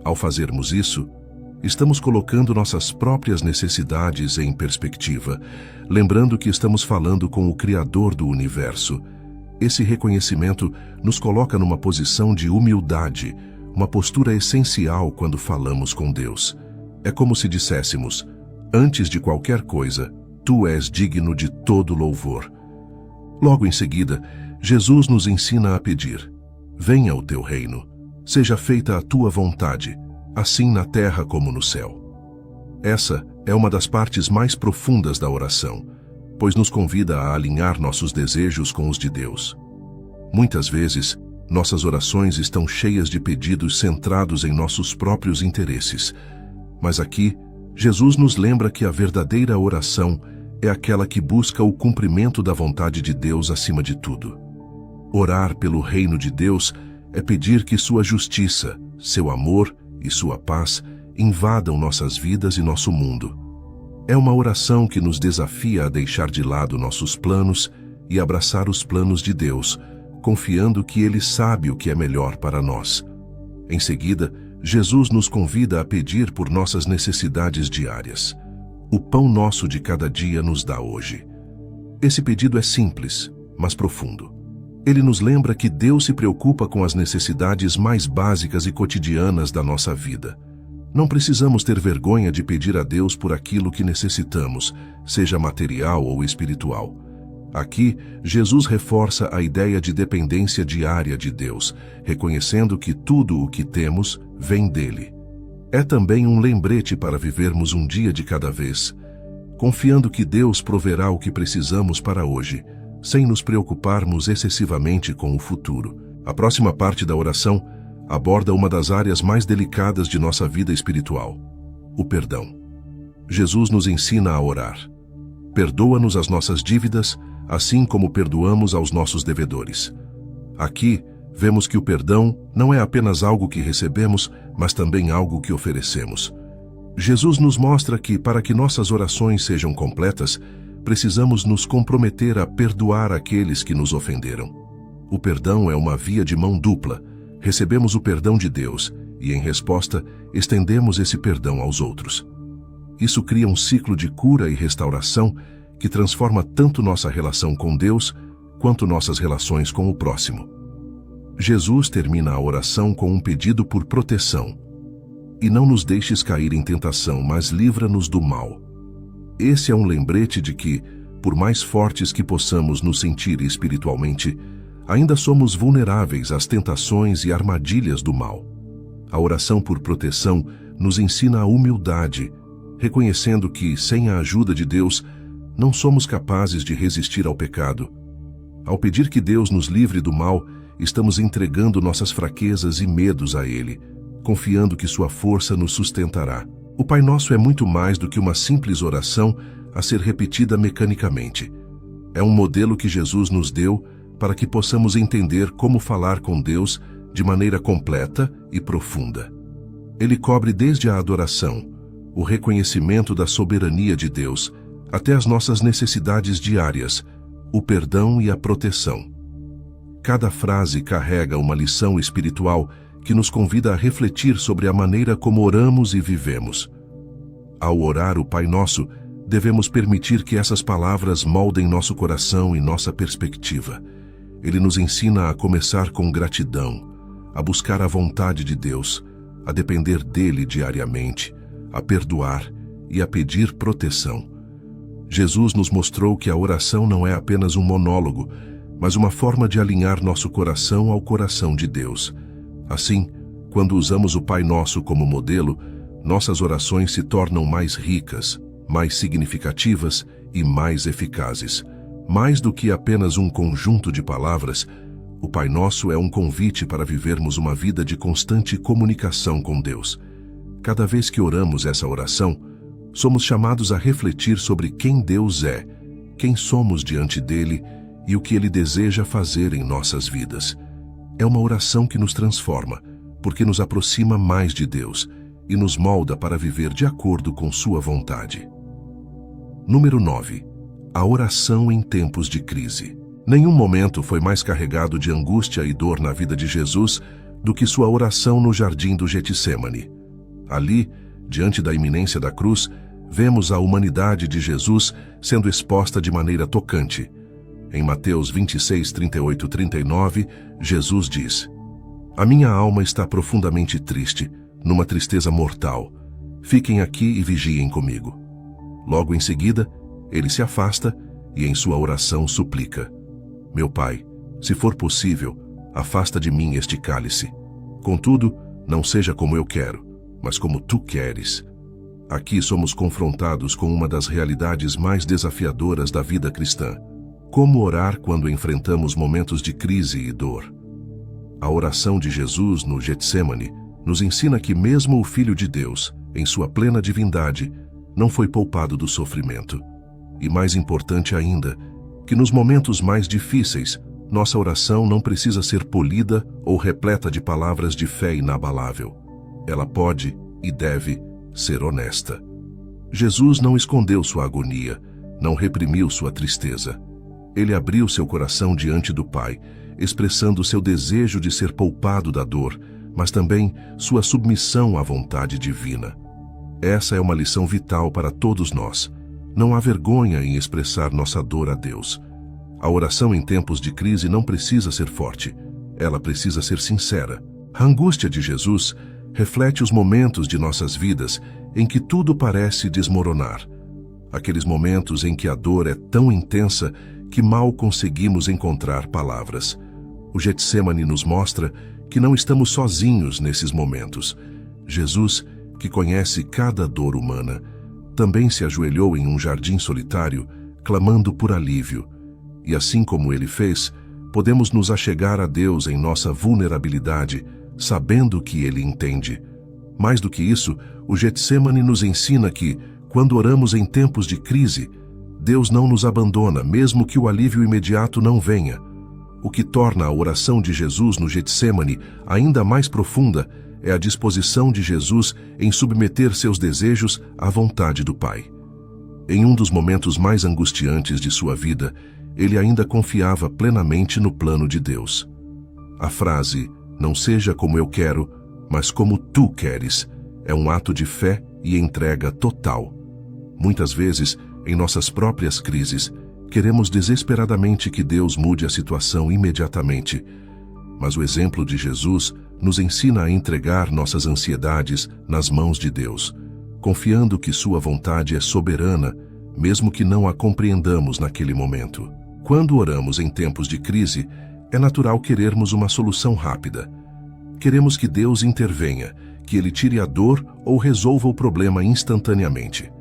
Ao fazermos isso, estamos colocando nossas próprias necessidades em perspectiva, lembrando que estamos falando com o Criador do universo. Esse reconhecimento nos coloca numa posição de humildade, uma postura essencial quando falamos com Deus. É como se disséssemos: "Antes de qualquer coisa, tu és digno de todo louvor." Logo em seguida, Jesus nos ensina a pedir: "Venha o teu reino, seja feita a tua vontade, assim na terra como no céu." Essa é uma das partes mais profundas da oração, pois nos convida a alinhar nossos desejos com os de Deus. Muitas vezes, nossas orações estão cheias de pedidos centrados em nossos próprios interesses, mas aqui, Jesus nos lembra que a verdadeira oração é aquela que busca o cumprimento da vontade de Deus acima de tudo. Orar pelo reino de Deus é pedir que sua justiça, seu amor e sua paz invadam nossas vidas e nosso mundo. É uma oração que nos desafia a deixar de lado nossos planos e abraçar os planos de Deus, confiando que Ele sabe o que é melhor para nós. Em seguida, Jesus nos convida a pedir por nossas necessidades diárias. O pão nosso de cada dia nos dá hoje. Esse pedido é simples, mas profundo. Ele nos lembra que Deus se preocupa com as necessidades mais básicas e cotidianas da nossa vida. Não precisamos ter vergonha de pedir a Deus por aquilo que necessitamos, seja material ou espiritual. Aqui, Jesus reforça a ideia de dependência diária de Deus, reconhecendo que tudo o que temos vem dele. É também um lembrete para vivermos um dia de cada vez, confiando que Deus proverá o que precisamos para hoje, sem nos preocuparmos excessivamente com o futuro. A próxima parte da oração aborda uma das áreas mais delicadas de nossa vida espiritual: o perdão. Jesus nos ensina a orar. Perdoa-nos as nossas dívidas, assim como perdoamos aos nossos devedores. Aqui, vemos que o perdão não é apenas algo que recebemos, mas também algo que oferecemos. Jesus nos mostra que, para que nossas orações sejam completas, precisamos nos comprometer a perdoar aqueles que nos ofenderam. O perdão é uma via de mão dupla. Recebemos o perdão de Deus e, em resposta, estendemos esse perdão aos outros. Isso cria um ciclo de cura e restauração que transforma tanto nossa relação com Deus quanto nossas relações com o próximo. Jesus termina a oração com um pedido por proteção. E não nos deixes cair em tentação, mas livra-nos do mal. Esse é um lembrete de que, por mais fortes que possamos nos sentir espiritualmente, ainda somos vulneráveis às tentações e armadilhas do mal. A oração por proteção nos ensina a humildade, reconhecendo que, sem a ajuda de Deus, não somos capazes de resistir ao pecado. Ao pedir que Deus nos livre do mal, estamos entregando nossas fraquezas e medos a Ele, confiando que sua força nos sustentará. O Pai Nosso é muito mais do que uma simples oração a ser repetida mecanicamente. É um modelo que Jesus nos deu para que possamos entender como falar com Deus de maneira completa e profunda. Ele cobre desde a adoração, o reconhecimento da soberania de Deus, até as nossas necessidades diárias, o perdão e a proteção. Cada frase carrega uma lição espiritual que nos convida a refletir sobre a maneira como oramos e vivemos. Ao orar o Pai Nosso, devemos permitir que essas palavras moldem nosso coração e nossa perspectiva. Ele nos ensina a começar com gratidão, a buscar a vontade de Deus, a depender dele diariamente, a perdoar e a pedir proteção. Jesus nos mostrou que a oração não é apenas um monólogo, mas uma forma de alinhar nosso coração ao coração de Deus. Assim, quando usamos o Pai Nosso como modelo, nossas orações se tornam mais ricas, mais significativas e mais eficazes. Mais do que apenas um conjunto de palavras, o Pai Nosso é um convite para vivermos uma vida de constante comunicação com Deus. Cada vez que oramos essa oração, somos chamados a refletir sobre quem Deus é, quem somos diante dele e o que ele deseja fazer em nossas vidas. É uma oração que nos transforma, porque nos aproxima mais de Deus e nos molda para viver de acordo com sua vontade. Número 9. A oração em tempos de crise. Nenhum momento foi mais carregado de angústia e dor na vida de Jesus do que sua oração no jardim do Getsêmani. Ali, diante da iminência da cruz, vemos a humanidade de Jesus sendo exposta de maneira tocante. Em Mateus 26, 38 e 39, Jesus diz: "A minha alma está profundamente triste, numa tristeza mortal. Fiquem aqui e vigiem comigo." Logo em seguida, ele se afasta e em sua oração suplica: "Meu Pai, se for possível, afasta de mim este cálice. Contudo, não seja como eu quero, mas como tu queres." Aqui somos confrontados com uma das realidades mais desafiadoras da vida cristã: como orar quando enfrentamos momentos de crise e dor. A oração de Jesus no Getsêmani nos ensina que mesmo o Filho de Deus, em sua plena divindade, não foi poupado do sofrimento. E mais importante ainda, que nos momentos mais difíceis, nossa oração não precisa ser polida ou repleta de palavras de fé inabalável. Ela pode e deve ser honesta. Jesus não escondeu sua agonia, não reprimiu sua tristeza. Ele abriu seu coração diante do Pai, expressando seu desejo de ser poupado da dor, mas também sua submissão à vontade divina. Essa é uma lição vital para todos nós. Não há vergonha em expressar nossa dor a Deus. A oração em tempos de crise não precisa ser forte, ela precisa ser sincera. A angústia de Jesus reflete os momentos de nossas vidas em que tudo parece desmoronar. Aqueles momentos em que a dor é tão intensa que mal conseguimos encontrar palavras. O Getsêmani nos mostra que não estamos sozinhos nesses momentos. Jesus, que conhece cada dor humana, também se ajoelhou em um jardim solitário, clamando por alívio. E assim como ele fez, podemos nos achegar a Deus em nossa vulnerabilidade, sabendo que Ele entende. Mais do que isso, o Getsêmani nos ensina que, quando oramos em tempos de crise, Deus não nos abandona, mesmo que o alívio imediato não venha. O que torna a oração de Jesus no Getsêmani ainda mais profunda é a disposição de Jesus em submeter seus desejos à vontade do Pai. Em um dos momentos mais angustiantes de sua vida, ele ainda confiava plenamente no plano de Deus. A frase, "Não seja como eu quero, mas como tu queres", é um ato de fé e entrega total. Muitas vezes, em nossas próprias crises, queremos desesperadamente que Deus mude a situação imediatamente. Mas o exemplo de Jesus nos ensina a entregar nossas ansiedades nas mãos de Deus, confiando que sua vontade é soberana, mesmo que não a compreendamos naquele momento. Quando oramos em tempos de crise, é natural querermos uma solução rápida. Queremos que Deus intervenha, que Ele tire a dor ou resolva o problema instantaneamente.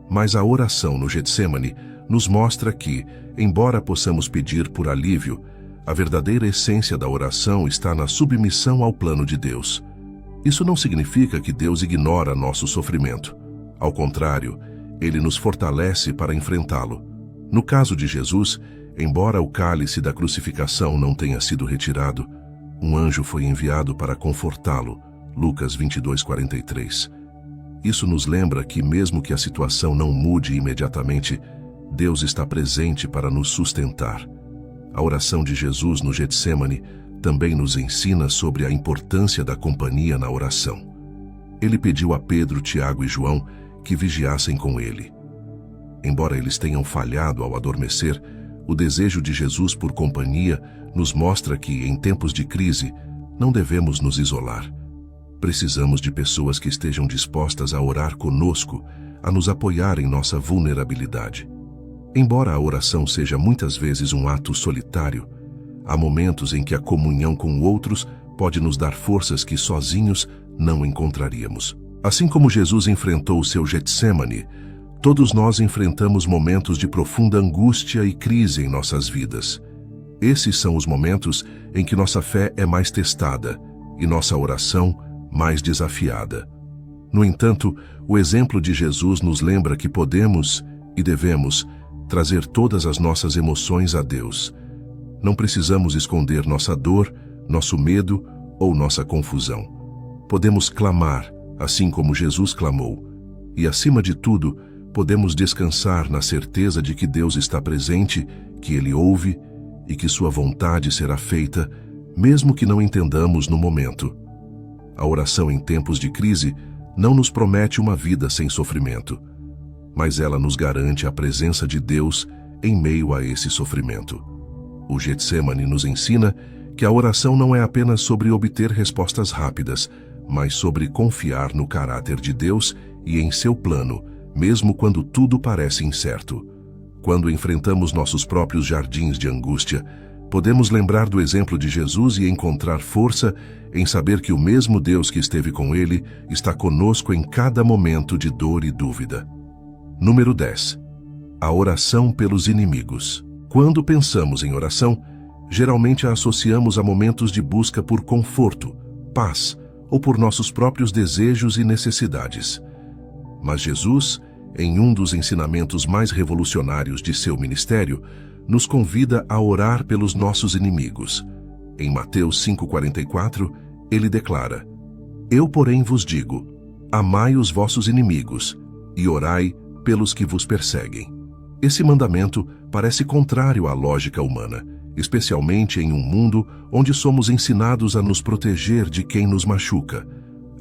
Mas a oração no Getsêmani nos mostra que, embora possamos pedir por alívio, a verdadeira essência da oração está na submissão ao plano de Deus. Isso não significa que Deus ignora nosso sofrimento. Ao contrário, Ele nos fortalece para enfrentá-lo. No caso de Jesus, embora o cálice da crucificação não tenha sido retirado, um anjo foi enviado para confortá-lo. Lucas 22:43. Isso nos lembra que, mesmo que a situação não mude imediatamente, Deus está presente para nos sustentar. A oração de Jesus no Getsêmani também nos ensina sobre a importância da companhia na oração. Ele pediu a Pedro, Tiago e João que vigiassem com ele. Embora eles tenham falhado ao adormecer, o desejo de Jesus por companhia nos mostra que, em tempos de crise, não devemos nos isolar. Precisamos de pessoas que estejam dispostas a orar conosco, a nos apoiar em nossa vulnerabilidade. Embora a oração seja muitas vezes um ato solitário, há momentos em que a comunhão com outros pode nos dar forças que sozinhos não encontraríamos. Assim como Jesus enfrentou o seu Getsêmani, todos nós enfrentamos momentos de profunda angústia e crise em nossas vidas. Esses são os momentos em que nossa fé é mais testada e nossa oração mais desafiada. No entanto, o exemplo de Jesus nos lembra que podemos e devemos trazer todas as nossas emoções a Deus. Não precisamos esconder nossa dor, nosso medo ou nossa confusão. Podemos clamar, assim como Jesus clamou, e, acima de tudo, podemos descansar na certeza de que Deus está presente, que Ele ouve e que sua vontade será feita, mesmo que não entendamos no momento. A oração em tempos de crise não nos promete uma vida sem sofrimento, mas ela nos garante a presença de Deus em meio a esse sofrimento. O Getsêmani nos ensina que a oração não é apenas sobre obter respostas rápidas, mas sobre confiar no caráter de Deus e em seu plano, mesmo quando tudo parece incerto. Quando enfrentamos nossos próprios jardins de angústia, podemos lembrar do exemplo de Jesus e encontrar força em saber que o mesmo Deus que esteve com ele está conosco em cada momento de dor e dúvida. Número 10. A oração pelos inimigos. Quando pensamos em oração, geralmente a associamos a momentos de busca por conforto, paz ou por nossos próprios desejos e necessidades. Mas Jesus, em um dos ensinamentos mais revolucionários de seu ministério, nos convida a orar pelos nossos inimigos. Em Mateus 5,44, ele declara: "Eu, porém, vos digo, amai os vossos inimigos e orai pelos que vos perseguem." Esse mandamento parece contrário à lógica humana, especialmente em um mundo onde somos ensinados a nos proteger de quem nos machuca,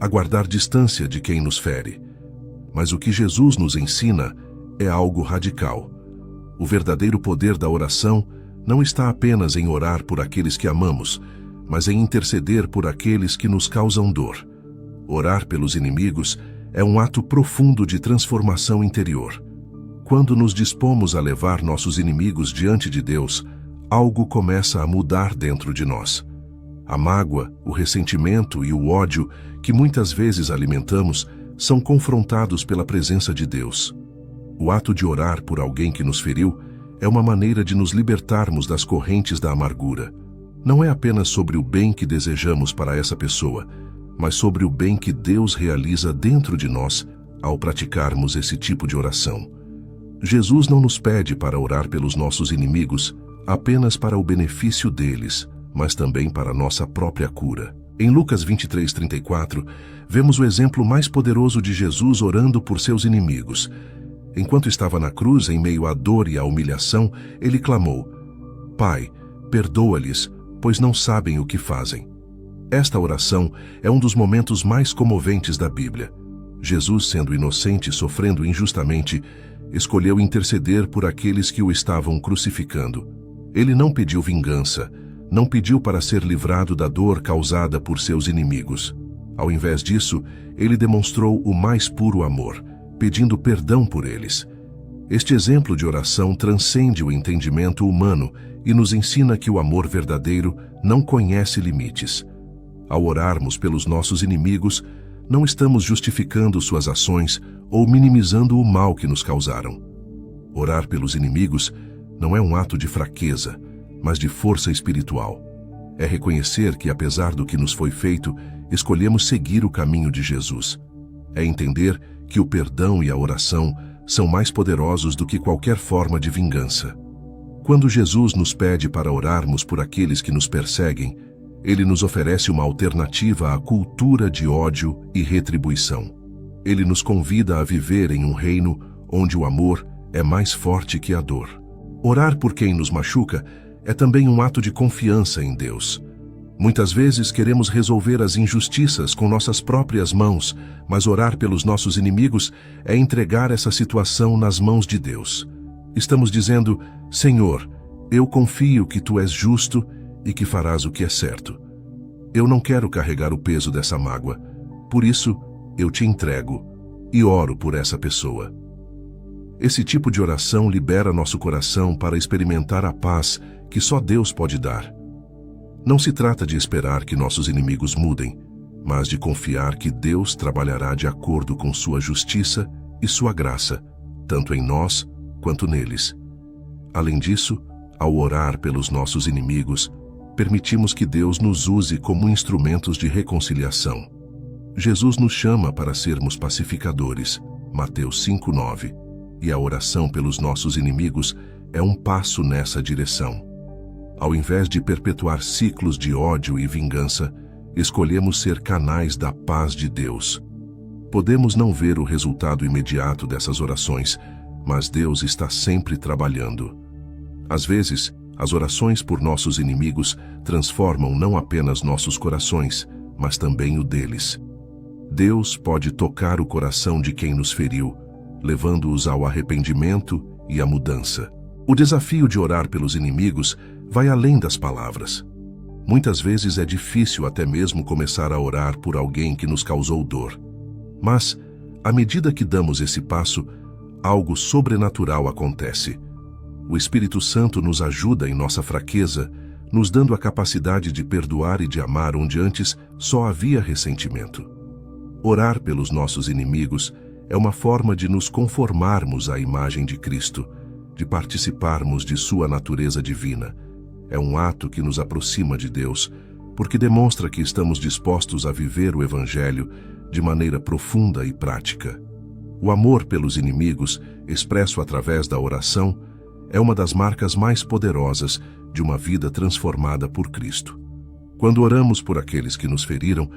a guardar distância de quem nos fere. Mas o que Jesus nos ensina é algo radical. O verdadeiro poder da oração não está apenas em orar por aqueles que amamos, mas em interceder por aqueles que nos causam dor. Orar pelos inimigos é um ato profundo de transformação interior. Quando nos dispomos a levar nossos inimigos diante de Deus, algo começa a mudar dentro de nós. A mágoa, o ressentimento e o ódio que muitas vezes alimentamos são confrontados pela presença de Deus. O ato de orar por alguém que nos feriu é uma maneira de nos libertarmos das correntes da amargura. Não é apenas sobre o bem que desejamos para essa pessoa, mas sobre o bem que Deus realiza dentro de nós ao praticarmos esse tipo de oração. Jesus não nos pede para orar pelos nossos inimigos apenas para o benefício deles, mas também para nossa própria cura. Em Lucas 23:34, vemos o exemplo mais poderoso de Jesus orando por seus inimigos. Enquanto estava na cruz, em meio à dor e à humilhação, ele clamou: Pai, perdoa-lhes, pois não sabem o que fazem. Esta oração é um dos momentos mais comoventes da Bíblia. Jesus, sendo inocente e sofrendo injustamente, escolheu interceder por aqueles que o estavam crucificando. Ele não pediu vingança, não pediu para ser livrado da dor causada por seus inimigos. Ao invés disso, ele demonstrou o mais puro amor, pedindo perdão por eles. Este exemplo de oração transcende o entendimento humano e nos ensina que o amor verdadeiro não conhece limites. Ao orarmos pelos nossos inimigos, não estamos justificando suas ações ou minimizando o mal que nos causaram. Orar pelos inimigos não é um ato de fraqueza, mas de força espiritual. É reconhecer que, apesar do que nos foi feito, escolhemos seguir o caminho de Jesus. É entender que o perdão e a oração são mais poderosos do que qualquer forma de vingança. Quando Jesus nos pede para orarmos por aqueles que nos perseguem, ele nos oferece uma alternativa à cultura de ódio e retribuição. Ele nos convida a viver em um reino onde o amor é mais forte que a dor. Orar por quem nos machuca é também um ato de confiança em Deus. Muitas vezes queremos resolver as injustiças com nossas próprias mãos, mas orar pelos nossos inimigos é entregar essa situação nas mãos de Deus. Estamos dizendo: Senhor, eu confio que Tu és justo e que farás o que é certo. Eu não quero carregar o peso dessa mágoa, por isso eu te entrego e oro por essa pessoa. Esse tipo de oração libera nosso coração para experimentar a paz que só Deus pode dar. Não se trata de esperar que nossos inimigos mudem, mas de confiar que Deus trabalhará de acordo com sua justiça e sua graça, tanto em nós quanto neles. Além disso, ao orar pelos nossos inimigos, permitimos que Deus nos use como instrumentos de reconciliação. Jesus nos chama para sermos pacificadores, Mateus 5:9, e a oração pelos nossos inimigos é um passo nessa direção. Ao invés de perpetuar ciclos de ódio e vingança, escolhemos ser canais da paz de Deus. Podemos não ver o resultado imediato dessas orações, mas Deus está sempre trabalhando. Às vezes, as orações por nossos inimigos transformam não apenas nossos corações, mas também o deles. Deus pode tocar o coração de quem nos feriu, levando-os ao arrependimento e à mudança. O desafio de orar pelos inimigos vai além das palavras. Muitas vezes é difícil até mesmo começar a orar por alguém que nos causou dor. Mas, à medida que damos esse passo, algo sobrenatural acontece. O Espírito Santo nos ajuda em nossa fraqueza, nos dando a capacidade de perdoar e de amar onde antes só havia ressentimento. Orar pelos nossos inimigos é uma forma de nos conformarmos à imagem de Cristo, de participarmos de sua natureza divina. É um ato que nos aproxima de Deus, porque demonstra que estamos dispostos a viver o Evangelho de maneira profunda e prática. O amor pelos inimigos, expresso através da oração, é uma das marcas mais poderosas de uma vida transformada por Cristo. Quando oramos por aqueles que nos feriram,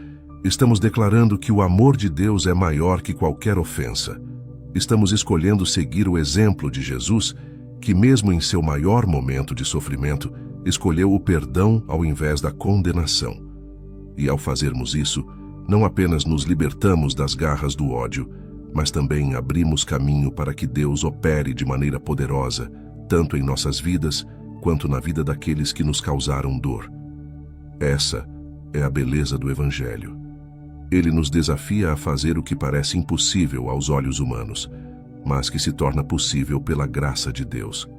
estamos declarando que o amor de Deus é maior que qualquer ofensa. Estamos escolhendo seguir o exemplo de Jesus, que mesmo em seu maior momento de sofrimento, escolheu o perdão ao invés da condenação. E ao fazermos isso, não apenas nos libertamos das garras do ódio, mas também abrimos caminho para que Deus opere de maneira poderosa, tanto em nossas vidas, quanto na vida daqueles que nos causaram dor. Essa é a beleza do Evangelho. Ele nos desafia a fazer o que parece impossível aos olhos humanos, mas que se torna possível pela graça de Deus.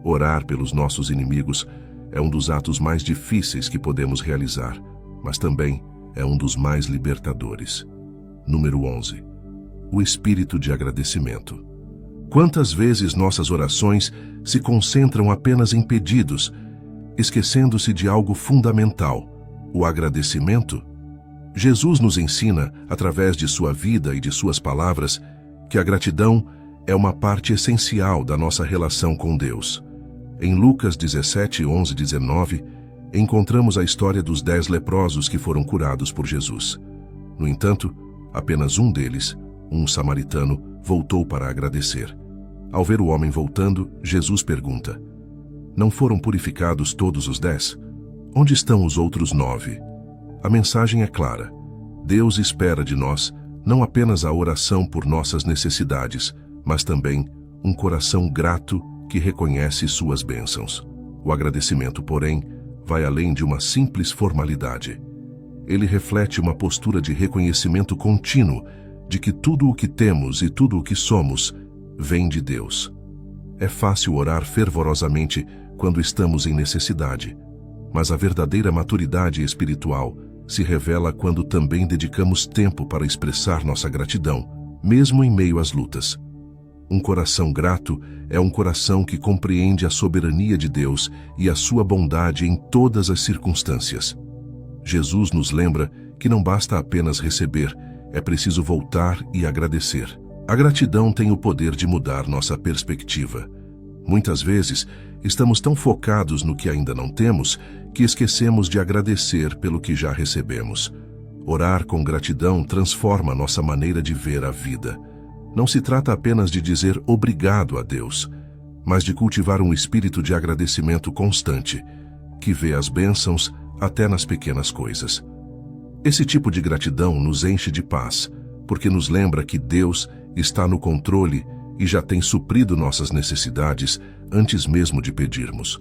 Orar pelos nossos inimigos é um dos atos mais difíceis que podemos realizar, mas também é um dos mais libertadores. Número 11. O espírito de agradecimento. Quantas vezes nossas orações se concentram apenas em pedidos, esquecendo-se de algo fundamental, o agradecimento? Jesus nos ensina, através de sua vida e de suas palavras, que a gratidão é uma parte essencial da nossa relação com Deus. Em Lucas 17, 11, 19, encontramos a história dos 10 leprosos que foram curados por Jesus. No entanto, apenas um deles, um samaritano, voltou para agradecer. Ao ver o homem voltando, Jesus pergunta: não foram purificados todos os 10? Onde estão os outros 9? A mensagem é clara. Deus espera de nós não apenas a oração por nossas necessidades, mas também um coração grato que reconhece suas bênçãos. O agradecimento, porém, vai além de uma simples formalidade. Ele reflete uma postura de reconhecimento contínuo de que tudo o que temos e tudo o que somos vem de Deus. É fácil orar fervorosamente quando estamos em necessidade, mas a verdadeira maturidade espiritual se revela quando também dedicamos tempo para expressar nossa gratidão, mesmo em meio às lutas. Um coração grato é um coração que compreende a soberania de Deus e a sua bondade em todas as circunstâncias. Jesus nos lembra que não basta apenas receber, é preciso voltar e agradecer. A gratidão tem o poder de mudar nossa perspectiva. Muitas vezes, estamos tão focados no que ainda não temos que esquecemos de agradecer pelo que já recebemos. Orar com gratidão transforma nossa maneira de ver a vida. Não se trata apenas de dizer obrigado a Deus, mas de cultivar um espírito de agradecimento constante, que vê as bênçãos até nas pequenas coisas. Esse tipo de gratidão nos enche de paz, porque nos lembra que Deus está no controle e já tem suprido nossas necessidades antes mesmo de pedirmos.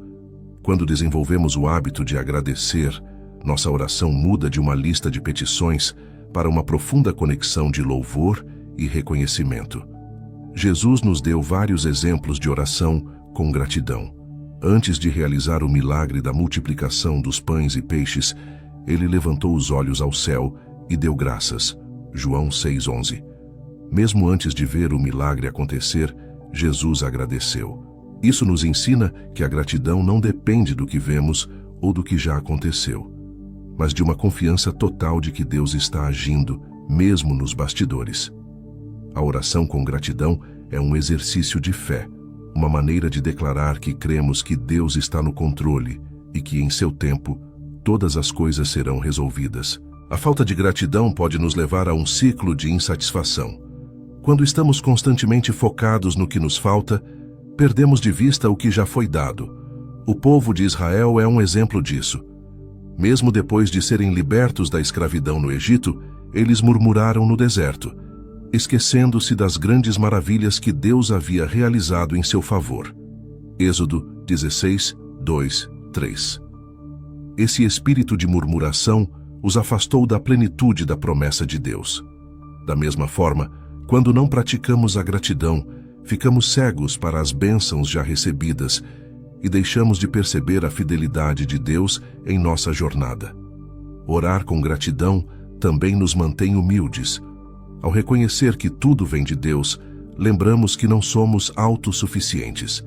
Quando desenvolvemos o hábito de agradecer, nossa oração muda de uma lista de petições para uma profunda conexão de louvor e reconhecimento. Jesus nos deu vários exemplos de oração com gratidão. Antes de realizar o milagre da multiplicação dos pães e peixes, ele levantou os olhos ao céu e deu graças. João 6:11. Mesmo antes de ver o milagre acontecer, Jesus agradeceu. Isso nos ensina que a gratidão não depende do que vemos ou do que já aconteceu, mas de uma confiança total de que Deus está agindo, mesmo nos bastidores. A oração com gratidão é um exercício de fé, uma maneira de declarar que cremos que Deus está no controle e que, em seu tempo, todas as coisas serão resolvidas. A falta de gratidão pode nos levar a um ciclo de insatisfação. Quando estamos constantemente focados no que nos falta, perdemos de vista o que já foi dado. O povo de Israel é um exemplo disso. Mesmo depois de serem libertos da escravidão no Egito, eles murmuraram no deserto, esquecendo-se das grandes maravilhas que Deus havia realizado em seu favor. Êxodo 16, 2, 3. Esse espírito de murmuração os afastou da plenitude da promessa de Deus. Da mesma forma, quando não praticamos a gratidão, ficamos cegos para as bênçãos já recebidas e deixamos de perceber a fidelidade de Deus em nossa jornada. Orar com gratidão também nos mantém humildes. Ao reconhecer que tudo vem de Deus, lembramos que não somos autossuficientes.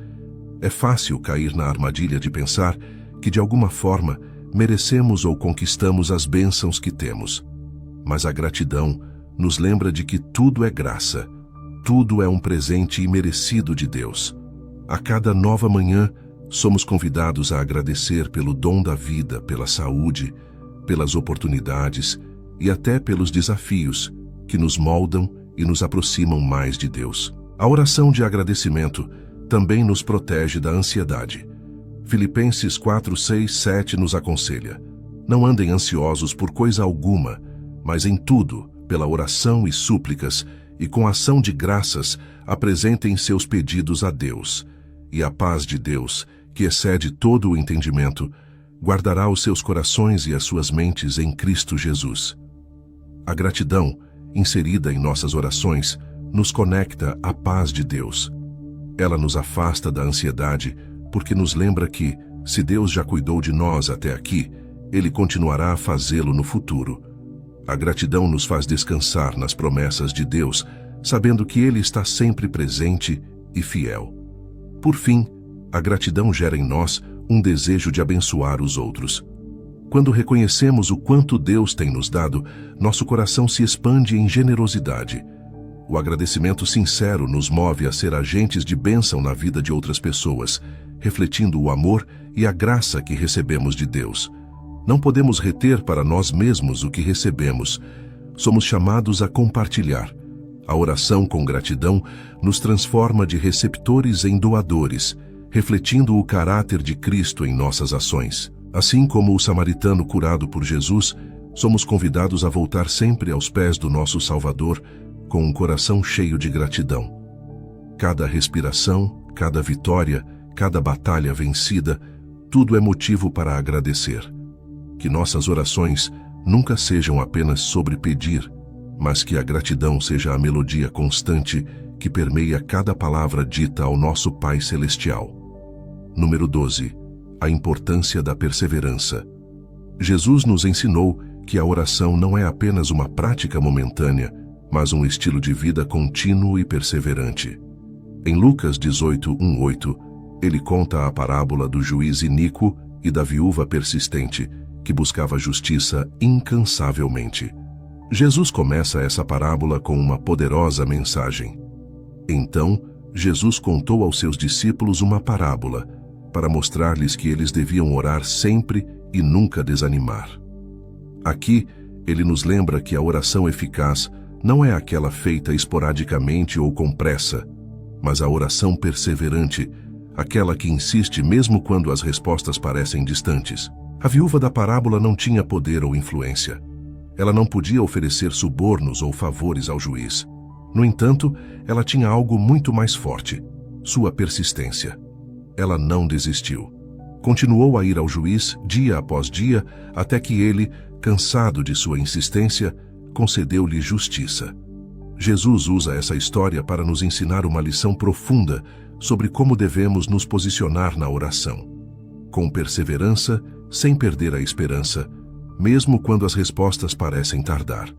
É fácil cair na armadilha de pensar que, de alguma forma, merecemos ou conquistamos as bênçãos que temos. Mas a gratidão nos lembra de que tudo é graça, tudo é um presente imerecido de Deus. A cada nova manhã, somos convidados a agradecer pelo dom da vida, pela saúde, pelas oportunidades e até pelos desafios que nos moldam e nos aproximam mais de Deus. A oração de agradecimento também nos protege da ansiedade. Filipenses 4, 6, 7 nos aconselha: não andem ansiosos por coisa alguma, mas em tudo, pela oração e súplicas, e com ação de graças, apresentem seus pedidos a Deus. E a paz de Deus, que excede todo o entendimento, guardará os seus corações e as suas mentes em Cristo Jesus. A gratidão, inserida em nossas orações, nos conecta à paz de Deus. Ela nos afasta da ansiedade, porque nos lembra que, se Deus já cuidou de nós até aqui, Ele continuará a fazê-lo no futuro. A gratidão nos faz descansar nas promessas de Deus, sabendo que Ele está sempre presente e fiel. Por fim, a gratidão gera em nós um desejo de abençoar os outros. Quando reconhecemos o quanto Deus tem nos dado, nosso coração se expande em generosidade. O agradecimento sincero nos move a ser agentes de bênção na vida de outras pessoas, refletindo o amor e a graça que recebemos de Deus. Não podemos reter para nós mesmos o que recebemos. Somos chamados a compartilhar. A oração com gratidão nos transforma de receptores em doadores, refletindo o caráter de Cristo em nossas ações. Assim como o samaritano curado por Jesus, somos convidados a voltar sempre aos pés do nosso Salvador com um coração cheio de gratidão. Cada respiração, cada vitória, cada batalha vencida, tudo é motivo para agradecer. Que nossas orações nunca sejam apenas sobre pedir, mas que a gratidão seja a melodia constante que permeia cada palavra dita ao nosso Pai Celestial. Número 12. A importância da perseverança. Jesus nos ensinou que a oração não é apenas uma prática momentânea, mas um estilo de vida contínuo e perseverante. Em Lucas 18, 1, 8, ele conta a parábola do juiz iníquo e da viúva persistente, que buscava justiça incansavelmente. Jesus começa essa parábola com uma poderosa mensagem. Então, Jesus contou aos seus discípulos uma parábola, para mostrar-lhes que eles deviam orar sempre e nunca desanimar. Aqui, ele nos lembra que a oração eficaz não é aquela feita esporadicamente ou com pressa, mas a oração perseverante, aquela que insiste mesmo quando as respostas parecem distantes. A viúva da parábola não tinha poder ou influência. Ela não podia oferecer subornos ou favores ao juiz. No entanto, ela tinha algo muito mais forte: sua persistência. Ela não desistiu. Continuou a ir ao juiz dia após dia, até que ele, cansado de sua insistência, concedeu-lhe justiça. Jesus usa essa história para nos ensinar uma lição profunda sobre como devemos nos posicionar na oração. Com perseverança, sem perder a esperança, mesmo quando as respostas parecem tardar.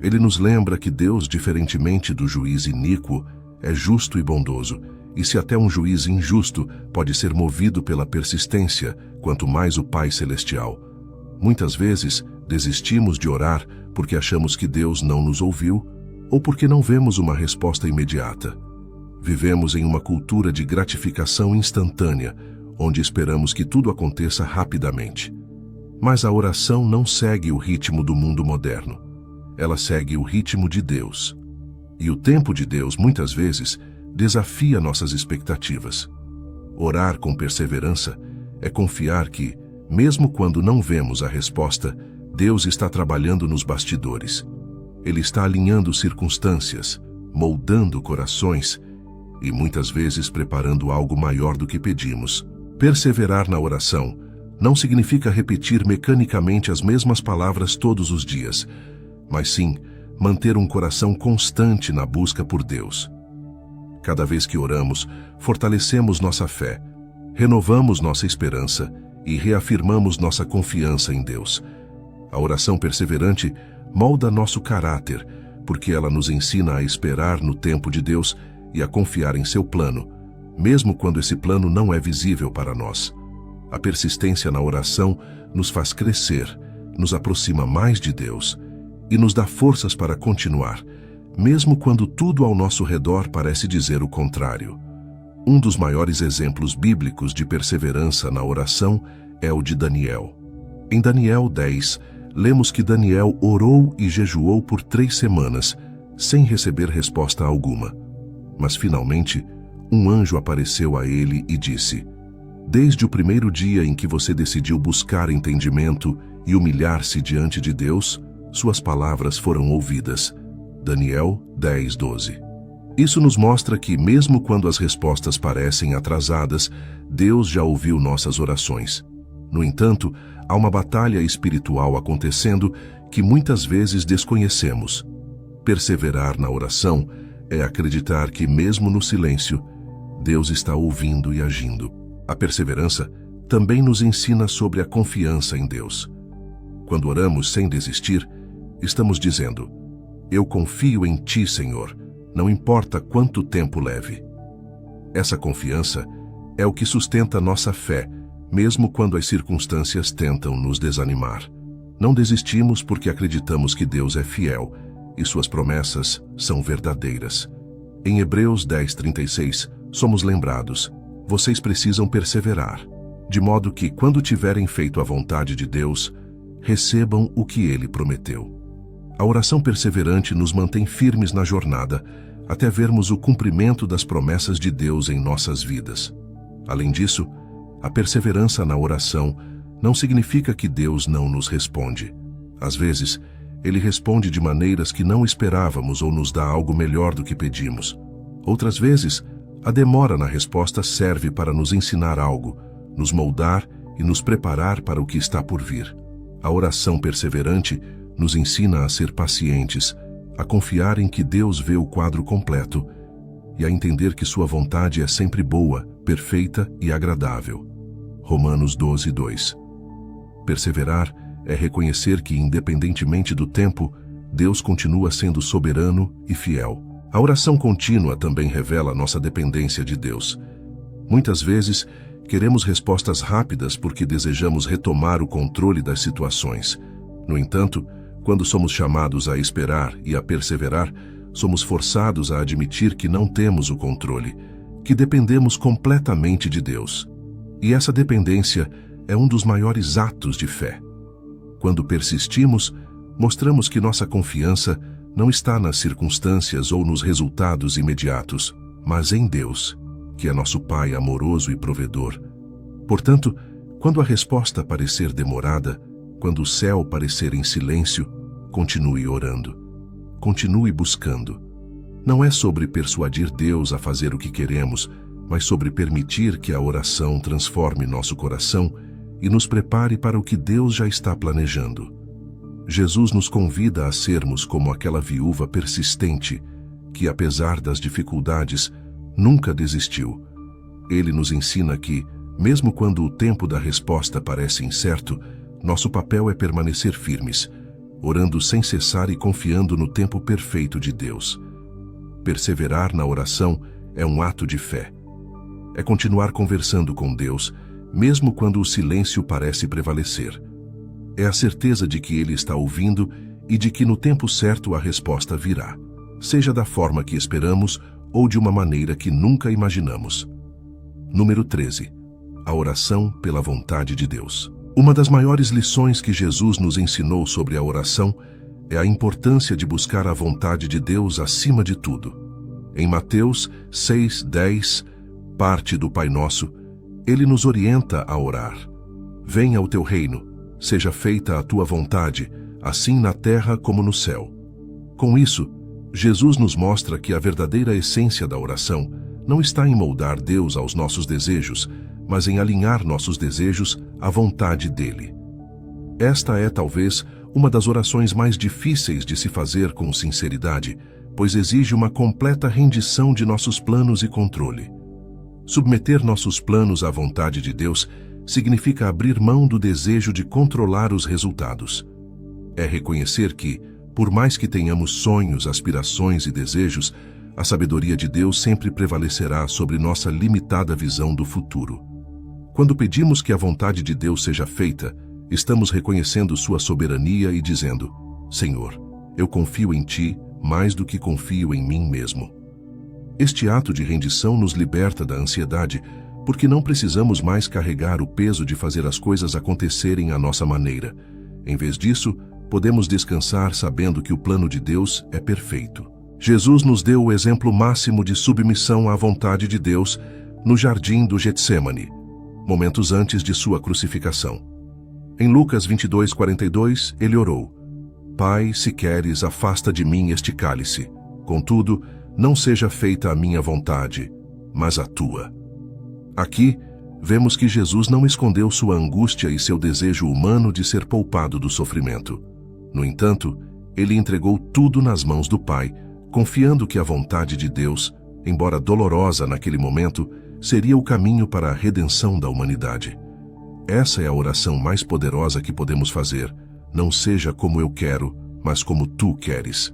Ele nos lembra que Deus, diferentemente do juiz iníquo, é justo e bondoso, e se até um juiz injusto pode ser movido pela persistência, quanto mais o Pai Celestial. Muitas vezes, desistimos de orar porque achamos que Deus não nos ouviu ou porque não vemos uma resposta imediata. Vivemos em uma cultura de gratificação instantânea, onde esperamos que tudo aconteça rapidamente. Mas a oração não segue o ritmo do mundo moderno. Ela segue o ritmo de Deus. E o tempo de Deus, muitas vezes, desafia nossas expectativas. Orar com perseverança é confiar que, mesmo quando não vemos a resposta, Deus está trabalhando nos bastidores. Ele está alinhando circunstâncias, moldando corações e muitas vezes preparando algo maior do que pedimos. Perseverar na oração não significa repetir mecanicamente as mesmas palavras todos os dias, mas sim manter um coração constante na busca por Deus. Cada vez que oramos, fortalecemos nossa fé, renovamos nossa esperança e reafirmamos nossa confiança em Deus. A oração perseverante molda nosso caráter, porque ela nos ensina a esperar no tempo de Deus e a confiar em seu plano, mesmo quando esse plano não é visível para nós. A persistência na oração nos faz crescer, nos aproxima mais de Deus e nos dá forças para continuar, mesmo quando tudo ao nosso redor parece dizer o contrário. Um dos maiores exemplos bíblicos de perseverança na oração é o de Daniel. Em Daniel 10, lemos que Daniel orou e jejuou por 3 semanas, sem receber resposta alguma. Mas finalmente, um anjo apareceu a ele e disse: desde o primeiro dia em que você decidiu buscar entendimento e humilhar-se diante de Deus, suas palavras foram ouvidas. Daniel 10:12. Isso nos mostra que, mesmo quando as respostas parecem atrasadas, Deus já ouviu nossas orações. No entanto, há uma batalha espiritual acontecendo que muitas vezes desconhecemos. Perseverar na oração é acreditar que, mesmo no silêncio, Deus está ouvindo e agindo. A perseverança também nos ensina sobre a confiança em Deus. Quando oramos sem desistir, estamos dizendo: eu confio em Ti, Senhor, não importa quanto tempo leve. Essa confiança é o que sustenta nossa fé, mesmo quando as circunstâncias tentam nos desanimar. Não desistimos porque acreditamos que Deus é fiel e suas promessas são verdadeiras. Em Hebreus 10:36, somos lembrados: vocês precisam perseverar, de modo que, quando tiverem feito a vontade de Deus, recebam o que Ele prometeu. A oração perseverante nos mantém firmes na jornada, até vermos o cumprimento das promessas de Deus em nossas vidas. Além disso, a perseverança na oração não significa que Deus não nos responde. Às vezes, Ele responde de maneiras que não esperávamos ou nos dá algo melhor do que pedimos. Outras vezes, a demora na resposta serve para nos ensinar algo, nos moldar e nos preparar para o que está por vir. A oração perseverante nos ensina a ser pacientes, a confiar em que Deus vê o quadro completo e a entender que sua vontade é sempre boa, perfeita e agradável. Romanos 12:2. Perseverar é reconhecer que, independentemente do tempo, Deus continua sendo soberano e fiel. A oração contínua também revela nossa dependência de Deus. Muitas vezes, queremos respostas rápidas porque desejamos retomar o controle das situações. No entanto, quando somos chamados a esperar e a perseverar, somos forçados a admitir que não temos o controle, que dependemos completamente de Deus. E essa dependência é um dos maiores atos de fé. Quando persistimos, mostramos que nossa confiança não está nas circunstâncias ou nos resultados imediatos, mas em Deus, que é nosso Pai amoroso e provedor. Portanto, quando a resposta parecer demorada, quando o céu parecer em silêncio, continue orando. Continue buscando. Não é sobre persuadir Deus a fazer o que queremos, mas sobre permitir que a oração transforme nosso coração e nos prepare para o que Deus já está planejando. Jesus nos convida a sermos como aquela viúva persistente que, apesar das dificuldades, nunca desistiu. Ele nos ensina que, mesmo quando o tempo da resposta parece incerto, nosso papel é permanecer firmes, orando sem cessar e confiando no tempo perfeito de Deus. Perseverar na oração é um ato de fé. É continuar conversando com Deus, mesmo quando o silêncio parece prevalecer. É a certeza de que Ele está ouvindo e de que no tempo certo a resposta virá, seja da forma que esperamos ou de uma maneira que nunca imaginamos. Número 13. A oração pela vontade de Deus. Uma das maiores lições que Jesus nos ensinou sobre a oração é a importância de buscar a vontade de Deus acima de tudo. Em Mateus 6:10, parte do Pai Nosso, Ele nos orienta a orar: venha o teu reino, seja feita a tua vontade, assim na terra como no céu. Com isso, Jesus nos mostra que a verdadeira essência da oração não está em moldar Deus aos nossos desejos, mas em alinhar nossos desejos à vontade dele. Esta é talvez uma das orações mais difíceis de se fazer com sinceridade, pois exige uma completa rendição de nossos planos e controle. Submeter nossos planos à vontade de Deus significa abrir mão do desejo de controlar os resultados. É reconhecer que, por mais que tenhamos sonhos, aspirações e desejos, a sabedoria de Deus sempre prevalecerá sobre nossa limitada visão do futuro. Quando pedimos que a vontade de Deus seja feita, estamos reconhecendo sua soberania e dizendo: Senhor, eu confio em Ti mais do que confio em mim mesmo. Este ato de rendição nos liberta da ansiedade, porque não precisamos mais carregar o peso de fazer as coisas acontecerem à nossa maneira. Em vez disso, podemos descansar sabendo que o plano de Deus é perfeito, Jesus nos deu o exemplo máximo de submissão à vontade de Deus no jardim do Getsêmani, momentos antes de sua crucificação. Em Lucas 22:42, ele orou: Pai, se queres, afasta de mim este cálice. Contudo, não seja feita a minha vontade, mas a tua. Aqui, vemos que Jesus não escondeu sua angústia e seu desejo humano de ser poupado do sofrimento. No entanto, ele entregou tudo nas mãos do Pai, confiando que a vontade de Deus, embora dolorosa naquele momento, seria o caminho para a redenção da humanidade. Essa é a oração mais poderosa que podemos fazer. Não seja como eu quero, mas como tu queres.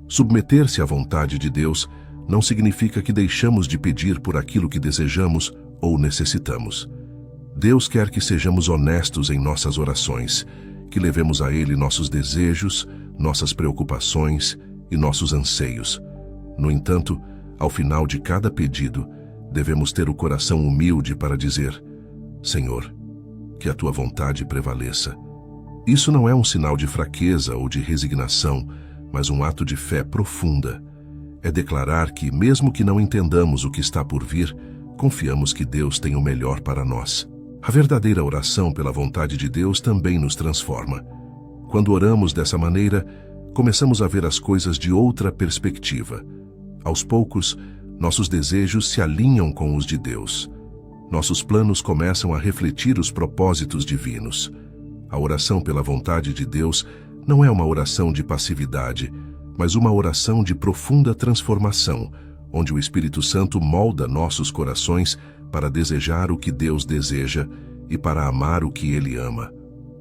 Submeter-se à vontade de Deus não significa que deixamos de pedir por aquilo que desejamos ou necessitamos. Deus quer que sejamos honestos em nossas orações, que levemos a Ele nossos desejos, nossas preocupações e nossos anseios. No entanto, ao final de cada pedido, devemos ter o coração humilde para dizer: Senhor, que a tua vontade prevaleça. Isso não é um sinal de fraqueza ou de resignação, mas um ato de fé profunda. É declarar que, mesmo que não entendamos o que está por vir, confiamos que Deus tem o melhor para nós. A verdadeira oração pela vontade de Deus também nos transforma. Quando oramos dessa maneira, começamos a ver as coisas de outra perspectiva. Aos poucos, nossos desejos se alinham com os de Deus. Nossos planos começam a refletir os propósitos divinos. A oração pela vontade de Deus não é uma oração de passividade, mas uma oração de profunda transformação, onde o Espírito Santo molda nossos corações para desejar o que Deus deseja e para amar o que Ele ama.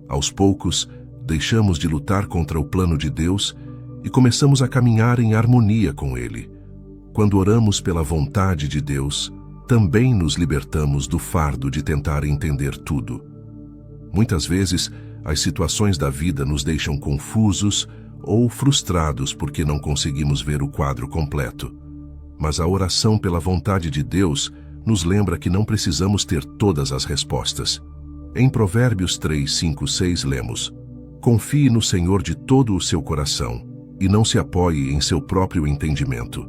Aos poucos, deixamos de lutar contra o plano de Deus e começamos a caminhar em harmonia com Ele. Quando oramos pela vontade de Deus, também nos libertamos do fardo de tentar entender tudo. Muitas vezes, as situações da vida nos deixam confusos ou frustrados porque não conseguimos ver o quadro completo. Mas a oração pela vontade de Deus nos lembra que não precisamos ter todas as respostas. Em Provérbios 3:5-6 lemos: Confie no Senhor de todo o seu coração e não se apoie em seu próprio entendimento.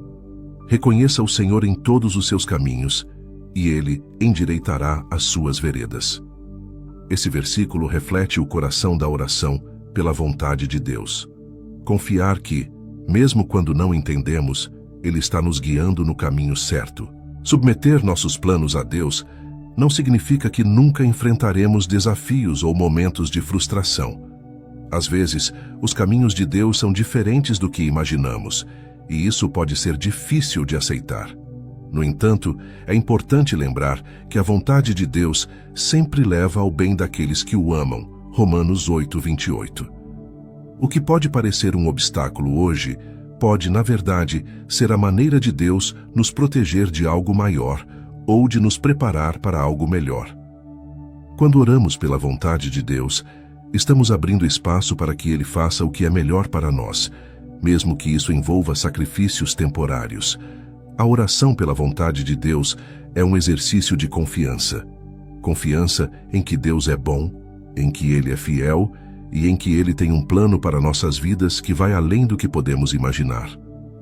Reconheça o Senhor em todos os seus caminhos e Ele endireitará as suas veredas. Esse versículo reflete o coração da oração pela vontade de Deus. Confiar que, mesmo quando não entendemos, Ele está nos guiando no caminho certo. Submeter nossos planos a Deus não significa que nunca enfrentaremos desafios ou momentos de frustração. Às vezes, os caminhos de Deus são diferentes do que imaginamos, e isso pode ser difícil de aceitar. No entanto, é importante lembrar que a vontade de Deus sempre leva ao bem daqueles que o amam. Romanos 8:28. O que pode parecer um obstáculo hoje, pode, na verdade, ser a maneira de Deus nos proteger de algo maior ou de nos preparar para algo melhor. Quando oramos pela vontade de Deus, estamos abrindo espaço para que Ele faça o que é melhor para nós, mesmo que isso envolva sacrifícios temporários. A oração pela vontade de Deus é um exercício de confiança. Confiança em que Deus é bom, em que Ele é fiel e em que Ele tem um plano para nossas vidas que vai além do que podemos imaginar.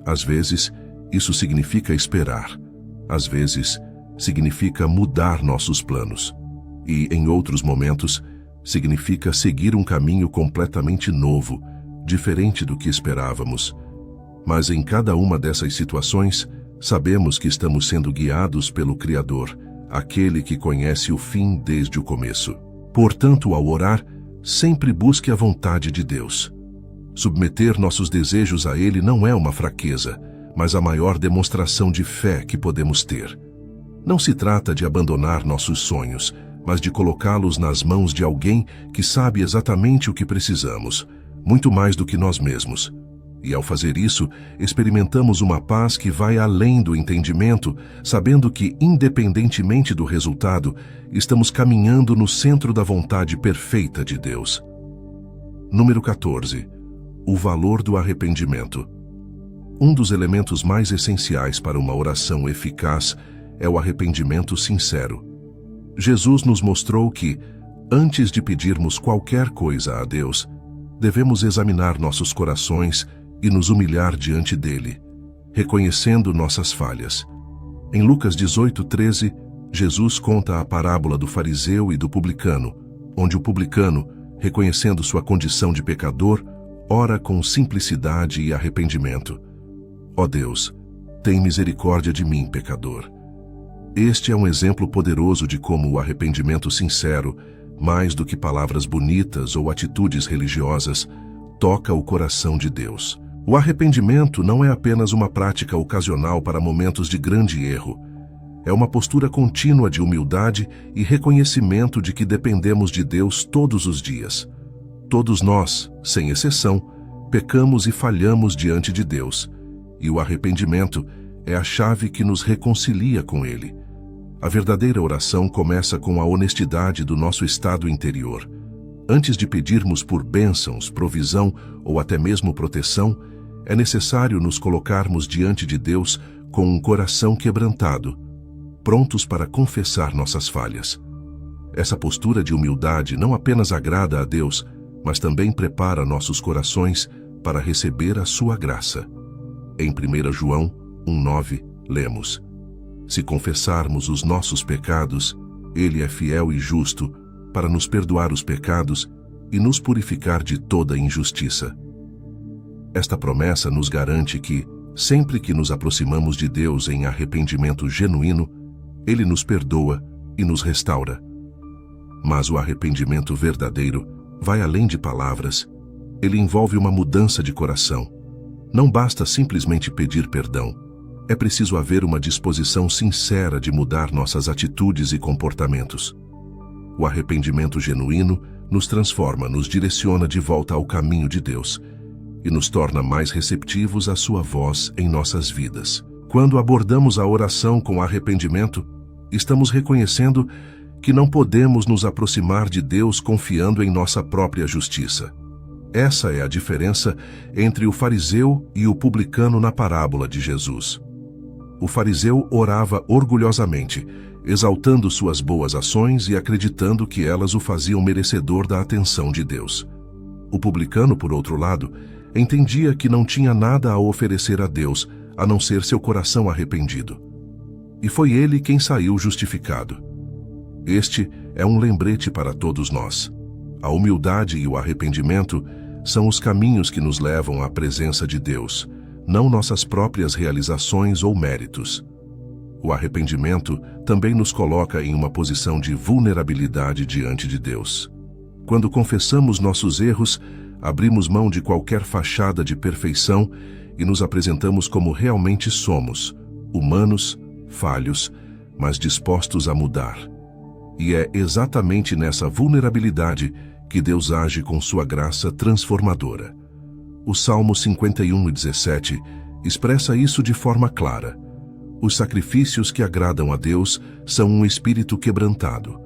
Às vezes, isso significa esperar. Às vezes, significa mudar nossos planos. E, em outros momentos, significa seguir um caminho completamente novo, diferente do que esperávamos. Mas em cada uma dessas situações, sabemos que estamos sendo guiados pelo Criador, aquele que conhece o fim desde o começo. Portanto, ao orar, sempre busque a vontade de Deus. Submeter nossos desejos a Ele não é uma fraqueza, mas a maior demonstração de fé que podemos ter. Não se trata de abandonar nossos sonhos, mas de colocá-los nas mãos de alguém que sabe exatamente o que precisamos, muito mais do que nós mesmos. E ao fazer isso, experimentamos uma paz que vai além do entendimento, sabendo que, independentemente do resultado, estamos caminhando no centro da vontade perfeita de Deus. Número 14. O valor do arrependimento. Um dos elementos mais essenciais para uma oração eficaz é o arrependimento sincero. Jesus nos mostrou que, antes de pedirmos qualquer coisa a Deus, devemos examinar nossos corações e nos humilhar diante dele. reconhecendo nossas falhas. Em Lucas 18:13, Jesus conta a parábola do fariseu e do publicano, onde o publicano, reconhecendo sua condição de pecador, ora com simplicidade e arrependimento: Ó Deus, tem misericórdia de mim, pecador. Este é um exemplo poderoso de como o arrependimento sincero, mais do que palavras bonitas ou atitudes religiosas, toca o coração de Deus. O arrependimento não é apenas uma prática ocasional para momentos de grande erro. É uma postura contínua de humildade e reconhecimento de que dependemos de Deus todos os dias. Todos nós, sem exceção, pecamos e falhamos diante de Deus, e o arrependimento é a chave que nos reconcilia com Ele. A verdadeira oração começa com a honestidade do nosso estado interior. Antes de pedirmos por bênçãos, provisão ou até mesmo proteção, é necessário nos colocarmos diante de Deus com um coração quebrantado, prontos para confessar nossas falhas. Essa postura de humildade não apenas agrada a Deus, mas também prepara nossos corações para receber a sua graça. Em 1 João 1:9, lemos: Se confessarmos os nossos pecados, Ele é fiel e justo para nos perdoar os pecados e nos purificar de toda injustiça. Esta promessa nos garante que, sempre que nos aproximamos de Deus em arrependimento genuíno, Ele nos perdoa e nos restaura. Mas o arrependimento verdadeiro vai além de palavras. Ele envolve uma mudança de coração. Não basta simplesmente pedir perdão. É preciso haver uma disposição sincera de mudar nossas atitudes e comportamentos. O arrependimento genuíno nos transforma, nos direciona de volta ao caminho de Deus e nos torna mais receptivos à sua voz em nossas vidas. Quando abordamos a oração com arrependimento, estamos reconhecendo que não podemos nos aproximar de Deus confiando em nossa própria justiça. Essa é a diferença entre o fariseu e o publicano na parábola de Jesus. O fariseu orava orgulhosamente, exaltando suas boas ações e acreditando que elas o faziam merecedor da atenção de Deus. O publicano, por outro lado, entendia que não tinha nada a oferecer a Deus, a não ser seu coração arrependido. E foi ele quem saiu justificado. Este é um lembrete para todos nós. A humildade e o arrependimento são os caminhos que nos levam à presença de Deus, não nossas próprias realizações ou méritos. O arrependimento também nos coloca em uma posição de vulnerabilidade diante de Deus. Quando confessamos nossos erros, abrimos mão de qualquer fachada de perfeição e nos apresentamos como realmente somos, humanos, falhos, mas dispostos a mudar. E é exatamente nessa vulnerabilidade que Deus age com sua graça transformadora. O Salmo 51:17 expressa isso de forma clara. Os sacrifícios que agradam a Deus são um espírito quebrantado.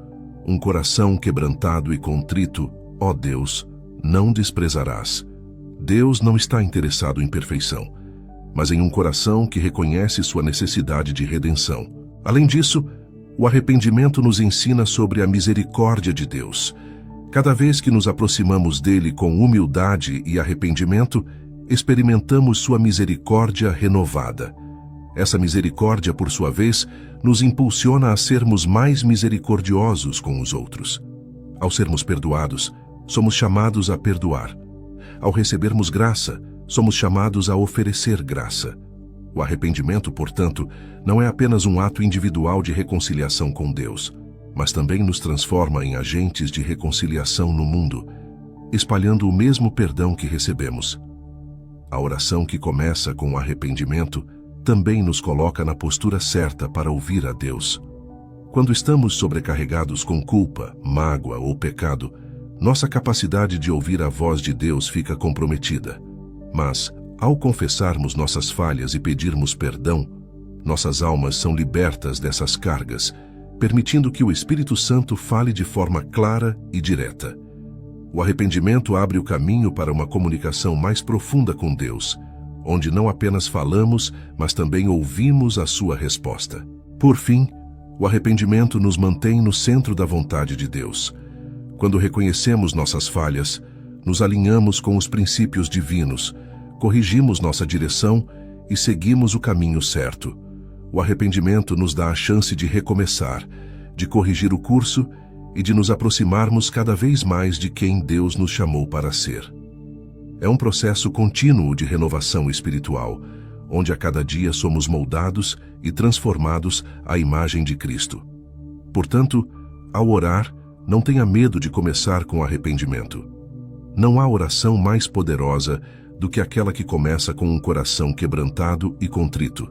Um coração quebrantado e contrito, ó Deus, não desprezarás. Deus não está interessado em perfeição, mas em um coração que reconhece sua necessidade de redenção. Além disso, o arrependimento nos ensina sobre a misericórdia de Deus. Cada vez que nos aproximamos dele com humildade e arrependimento, experimentamos sua misericórdia renovada. Essa misericórdia, por sua vez, nos impulsiona a sermos mais misericordiosos com os outros. Ao sermos perdoados, somos chamados a perdoar. Ao recebermos graça, somos chamados a oferecer graça. O arrependimento, portanto, não é apenas um ato individual de reconciliação com Deus, mas também nos transforma em agentes de reconciliação no mundo, espalhando o mesmo perdão que recebemos. A oração que começa com o arrependimento também nos coloca na postura certa para ouvir a Deus. Quando estamos sobrecarregados com culpa, mágoa ou pecado, nossa capacidade de ouvir a voz de Deus fica comprometida. Mas, ao confessarmos nossas falhas e pedirmos perdão, nossas almas são libertas dessas cargas, permitindo que o Espírito Santo fale de forma clara e direta. O arrependimento abre o caminho para uma comunicação mais profunda com Deus, onde não apenas falamos, mas também ouvimos a sua resposta. Por fim, o arrependimento nos mantém no centro da vontade de Deus. Quando reconhecemos nossas falhas, nos alinhamos com os princípios divinos, corrigimos nossa direção e seguimos o caminho certo. O arrependimento nos dá a chance de recomeçar, de corrigir o curso e de nos aproximarmos cada vez mais de quem Deus nos chamou para ser. É um processo contínuo de renovação espiritual, onde a cada dia somos moldados e transformados à imagem de Cristo. Portanto, ao orar, não tenha medo de começar com arrependimento. Não há oração mais poderosa do que aquela que começa com um coração quebrantado e contrito.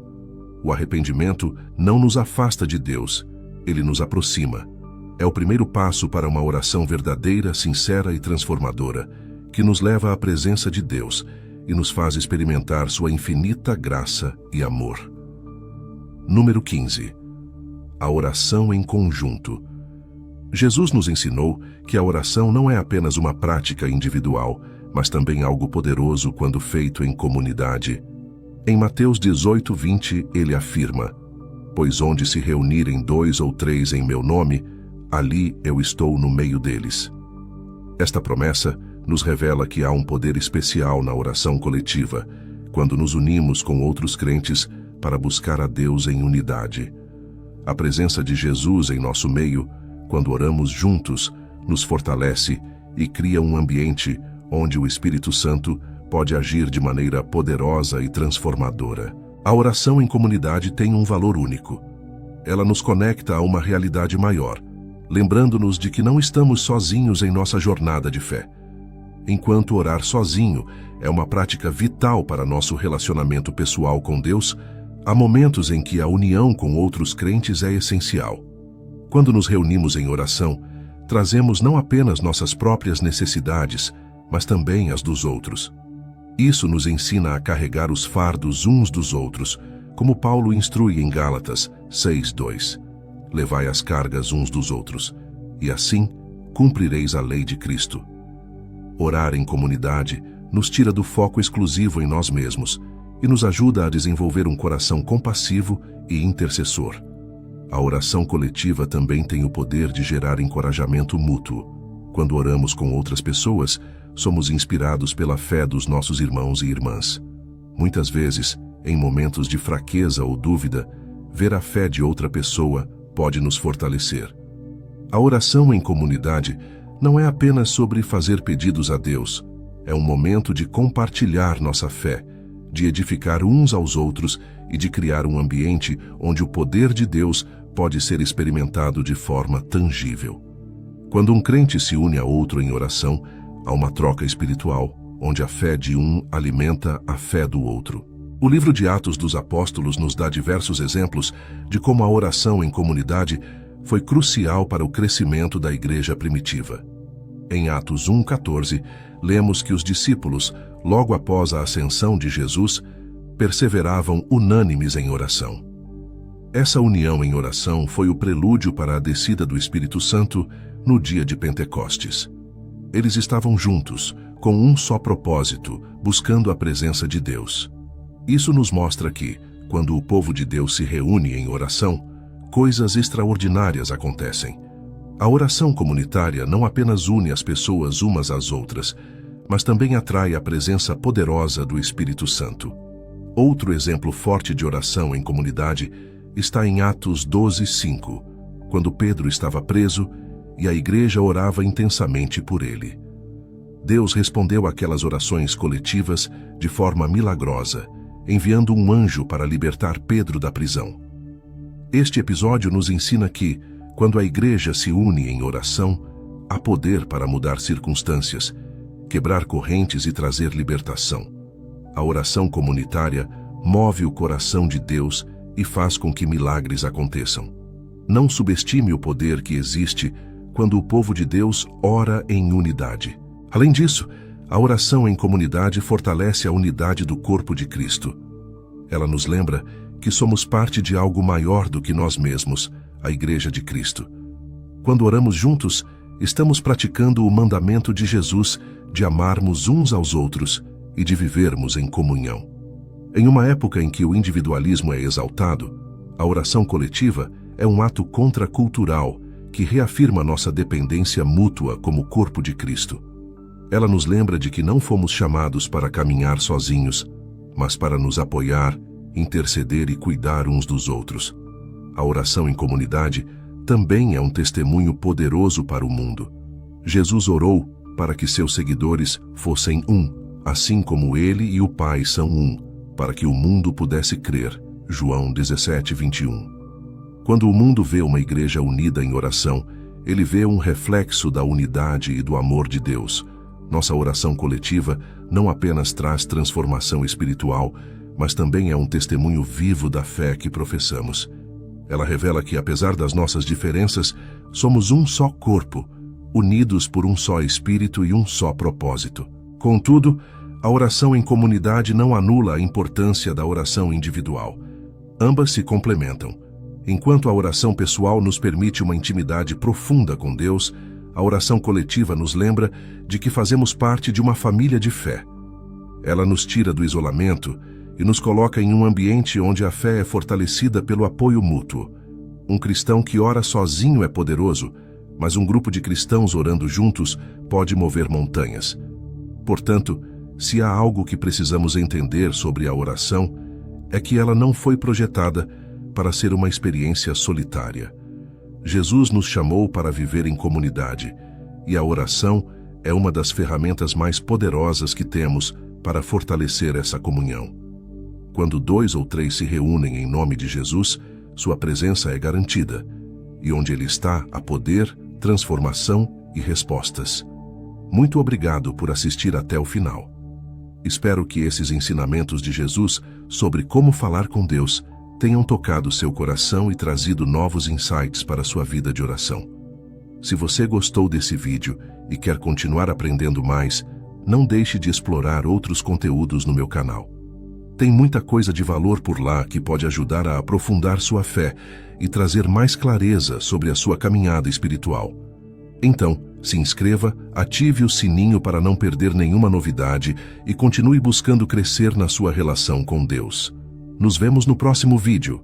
O arrependimento não nos afasta de Deus, ele nos aproxima. É o primeiro passo para uma oração verdadeira, sincera e transformadora, que nos leva à presença de Deus e nos faz experimentar sua infinita graça e amor. Número 15. A oração em conjunto. Jesus nos ensinou que a oração não é apenas uma prática individual, mas também algo poderoso quando feito em comunidade. Em Mateus 18:20, ele afirma: "Pois onde se reunirem 2 ou 3 em meu nome, ali eu estou no meio deles." Esta promessa nos revela que há um poder especial na oração coletiva, quando nos unimos com outros crentes para buscar a Deus em unidade. A presença de Jesus em nosso meio, quando oramos juntos, nos fortalece e cria um ambiente onde o Espírito Santo pode agir de maneira poderosa e transformadora. A oração em comunidade tem um valor único. Ela nos conecta a uma realidade maior, lembrando-nos de que não estamos sozinhos em nossa jornada de fé. Enquanto orar sozinho é uma prática vital para nosso relacionamento pessoal com Deus, há momentos em que a união com outros crentes é essencial. Quando nos reunimos em oração, trazemos não apenas nossas próprias necessidades, mas também as dos outros. Isso nos ensina a carregar os fardos uns dos outros, como Paulo instrui em Gálatas 6:2. Levai as cargas uns dos outros, e assim cumprireis a lei de Cristo. Orar em comunidade nos tira do foco exclusivo em nós mesmos e nos ajuda a desenvolver um coração compassivo e intercessor. A oração coletiva também tem o poder de gerar encorajamento mútuo. Quando oramos com outras pessoas, somos inspirados pela fé dos nossos irmãos e irmãs. Muitas vezes, em momentos de fraqueza ou dúvida, ver a fé de outra pessoa pode nos fortalecer. A oração em comunidade não é apenas sobre fazer pedidos a Deus. É um momento de compartilhar nossa fé, de edificar uns aos outros e de criar um ambiente onde o poder de Deus pode ser experimentado de forma tangível. Quando um crente se une a outro em oração, há uma troca espiritual, onde a fé de um alimenta a fé do outro. O livro de Atos dos Apóstolos nos dá diversos exemplos de como a oração em comunidade foi crucial para o crescimento da igreja primitiva. Em Atos 1:14, lemos que os discípulos, logo após a ascensão de Jesus, perseveravam unânimes em oração. Essa união em oração foi o prelúdio para a descida do Espírito Santo no dia de Pentecostes. Eles estavam juntos, com um só propósito, buscando a presença de Deus. Isso nos mostra que, quando o povo de Deus se reúne em oração, coisas extraordinárias acontecem. A oração comunitária não apenas une as pessoas umas às outras, mas também atrai a presença poderosa do Espírito Santo. Outro exemplo forte de oração em comunidade está em Atos 12:5, quando Pedro estava preso e a igreja orava intensamente por ele. Deus respondeu àquelas orações coletivas de forma milagrosa, enviando um anjo para libertar Pedro da prisão. Este episódio nos ensina que, quando a igreja se une em oração, há poder para mudar circunstâncias, quebrar correntes e trazer libertação. A oração comunitária move o coração de Deus e faz com que milagres aconteçam. Não subestime o poder que existe quando o povo de Deus ora em unidade. Além disso, a oração em comunidade fortalece a unidade do corpo de Cristo. Ela nos lembra que somos parte de algo maior do que nós mesmos, a Igreja de Cristo. Quando oramos juntos, estamos praticando o mandamento de Jesus de amarmos uns aos outros e de vivermos em comunhão. Em uma época em que o individualismo é exaltado, a oração coletiva é um ato contracultural que reafirma nossa dependência mútua como corpo de Cristo. Ela nos lembra de que não fomos chamados para caminhar sozinhos, mas para nos apoiar, interceder e cuidar uns dos outros. A oração em comunidade também é um testemunho poderoso para o mundo. Jesus orou para que seus seguidores fossem um, assim como ele e o Pai são um, para que o mundo pudesse crer. João 17:21. Quando o mundo vê uma igreja unida em oração, ele vê um reflexo da unidade e do amor de Deus. Nossa oração coletiva não apenas traz transformação espiritual, mas também é um testemunho vivo da fé que professamos. Ela revela que, apesar das nossas diferenças, somos um só corpo, unidos por um só espírito e um só propósito. Contudo, a oração em comunidade não anula a importância da oração individual. Ambas se complementam. Enquanto a oração pessoal nos permite uma intimidade profunda com Deus, a oração coletiva nos lembra de que fazemos parte de uma família de fé. Ela nos tira do isolamento e nos coloca em um ambiente onde a fé é fortalecida pelo apoio mútuo. Um cristão que ora sozinho é poderoso, mas um grupo de cristãos orando juntos pode mover montanhas. Portanto, se há algo que precisamos entender sobre a oração, é que ela não foi projetada para ser uma experiência solitária. Jesus nos chamou para viver em comunidade, e a oração é uma das ferramentas mais poderosas que temos para fortalecer essa comunhão. Quando 2 ou 3 se reúnem em nome de Jesus, sua presença é garantida, e onde ele está, há poder, transformação e respostas. Muito obrigado por assistir até o final. Espero que esses ensinamentos de Jesus sobre como falar com Deus tenham tocado seu coração e trazido novos insights para a sua vida de oração. Se você gostou desse vídeo e quer continuar aprendendo mais, não deixe de explorar outros conteúdos no meu canal. Tem muita coisa de valor por lá que pode ajudar a aprofundar sua fé e trazer mais clareza sobre a sua caminhada espiritual. Então, se inscreva, ative o sininho para não perder nenhuma novidade e continue buscando crescer na sua relação com Deus. Nos vemos no próximo vídeo.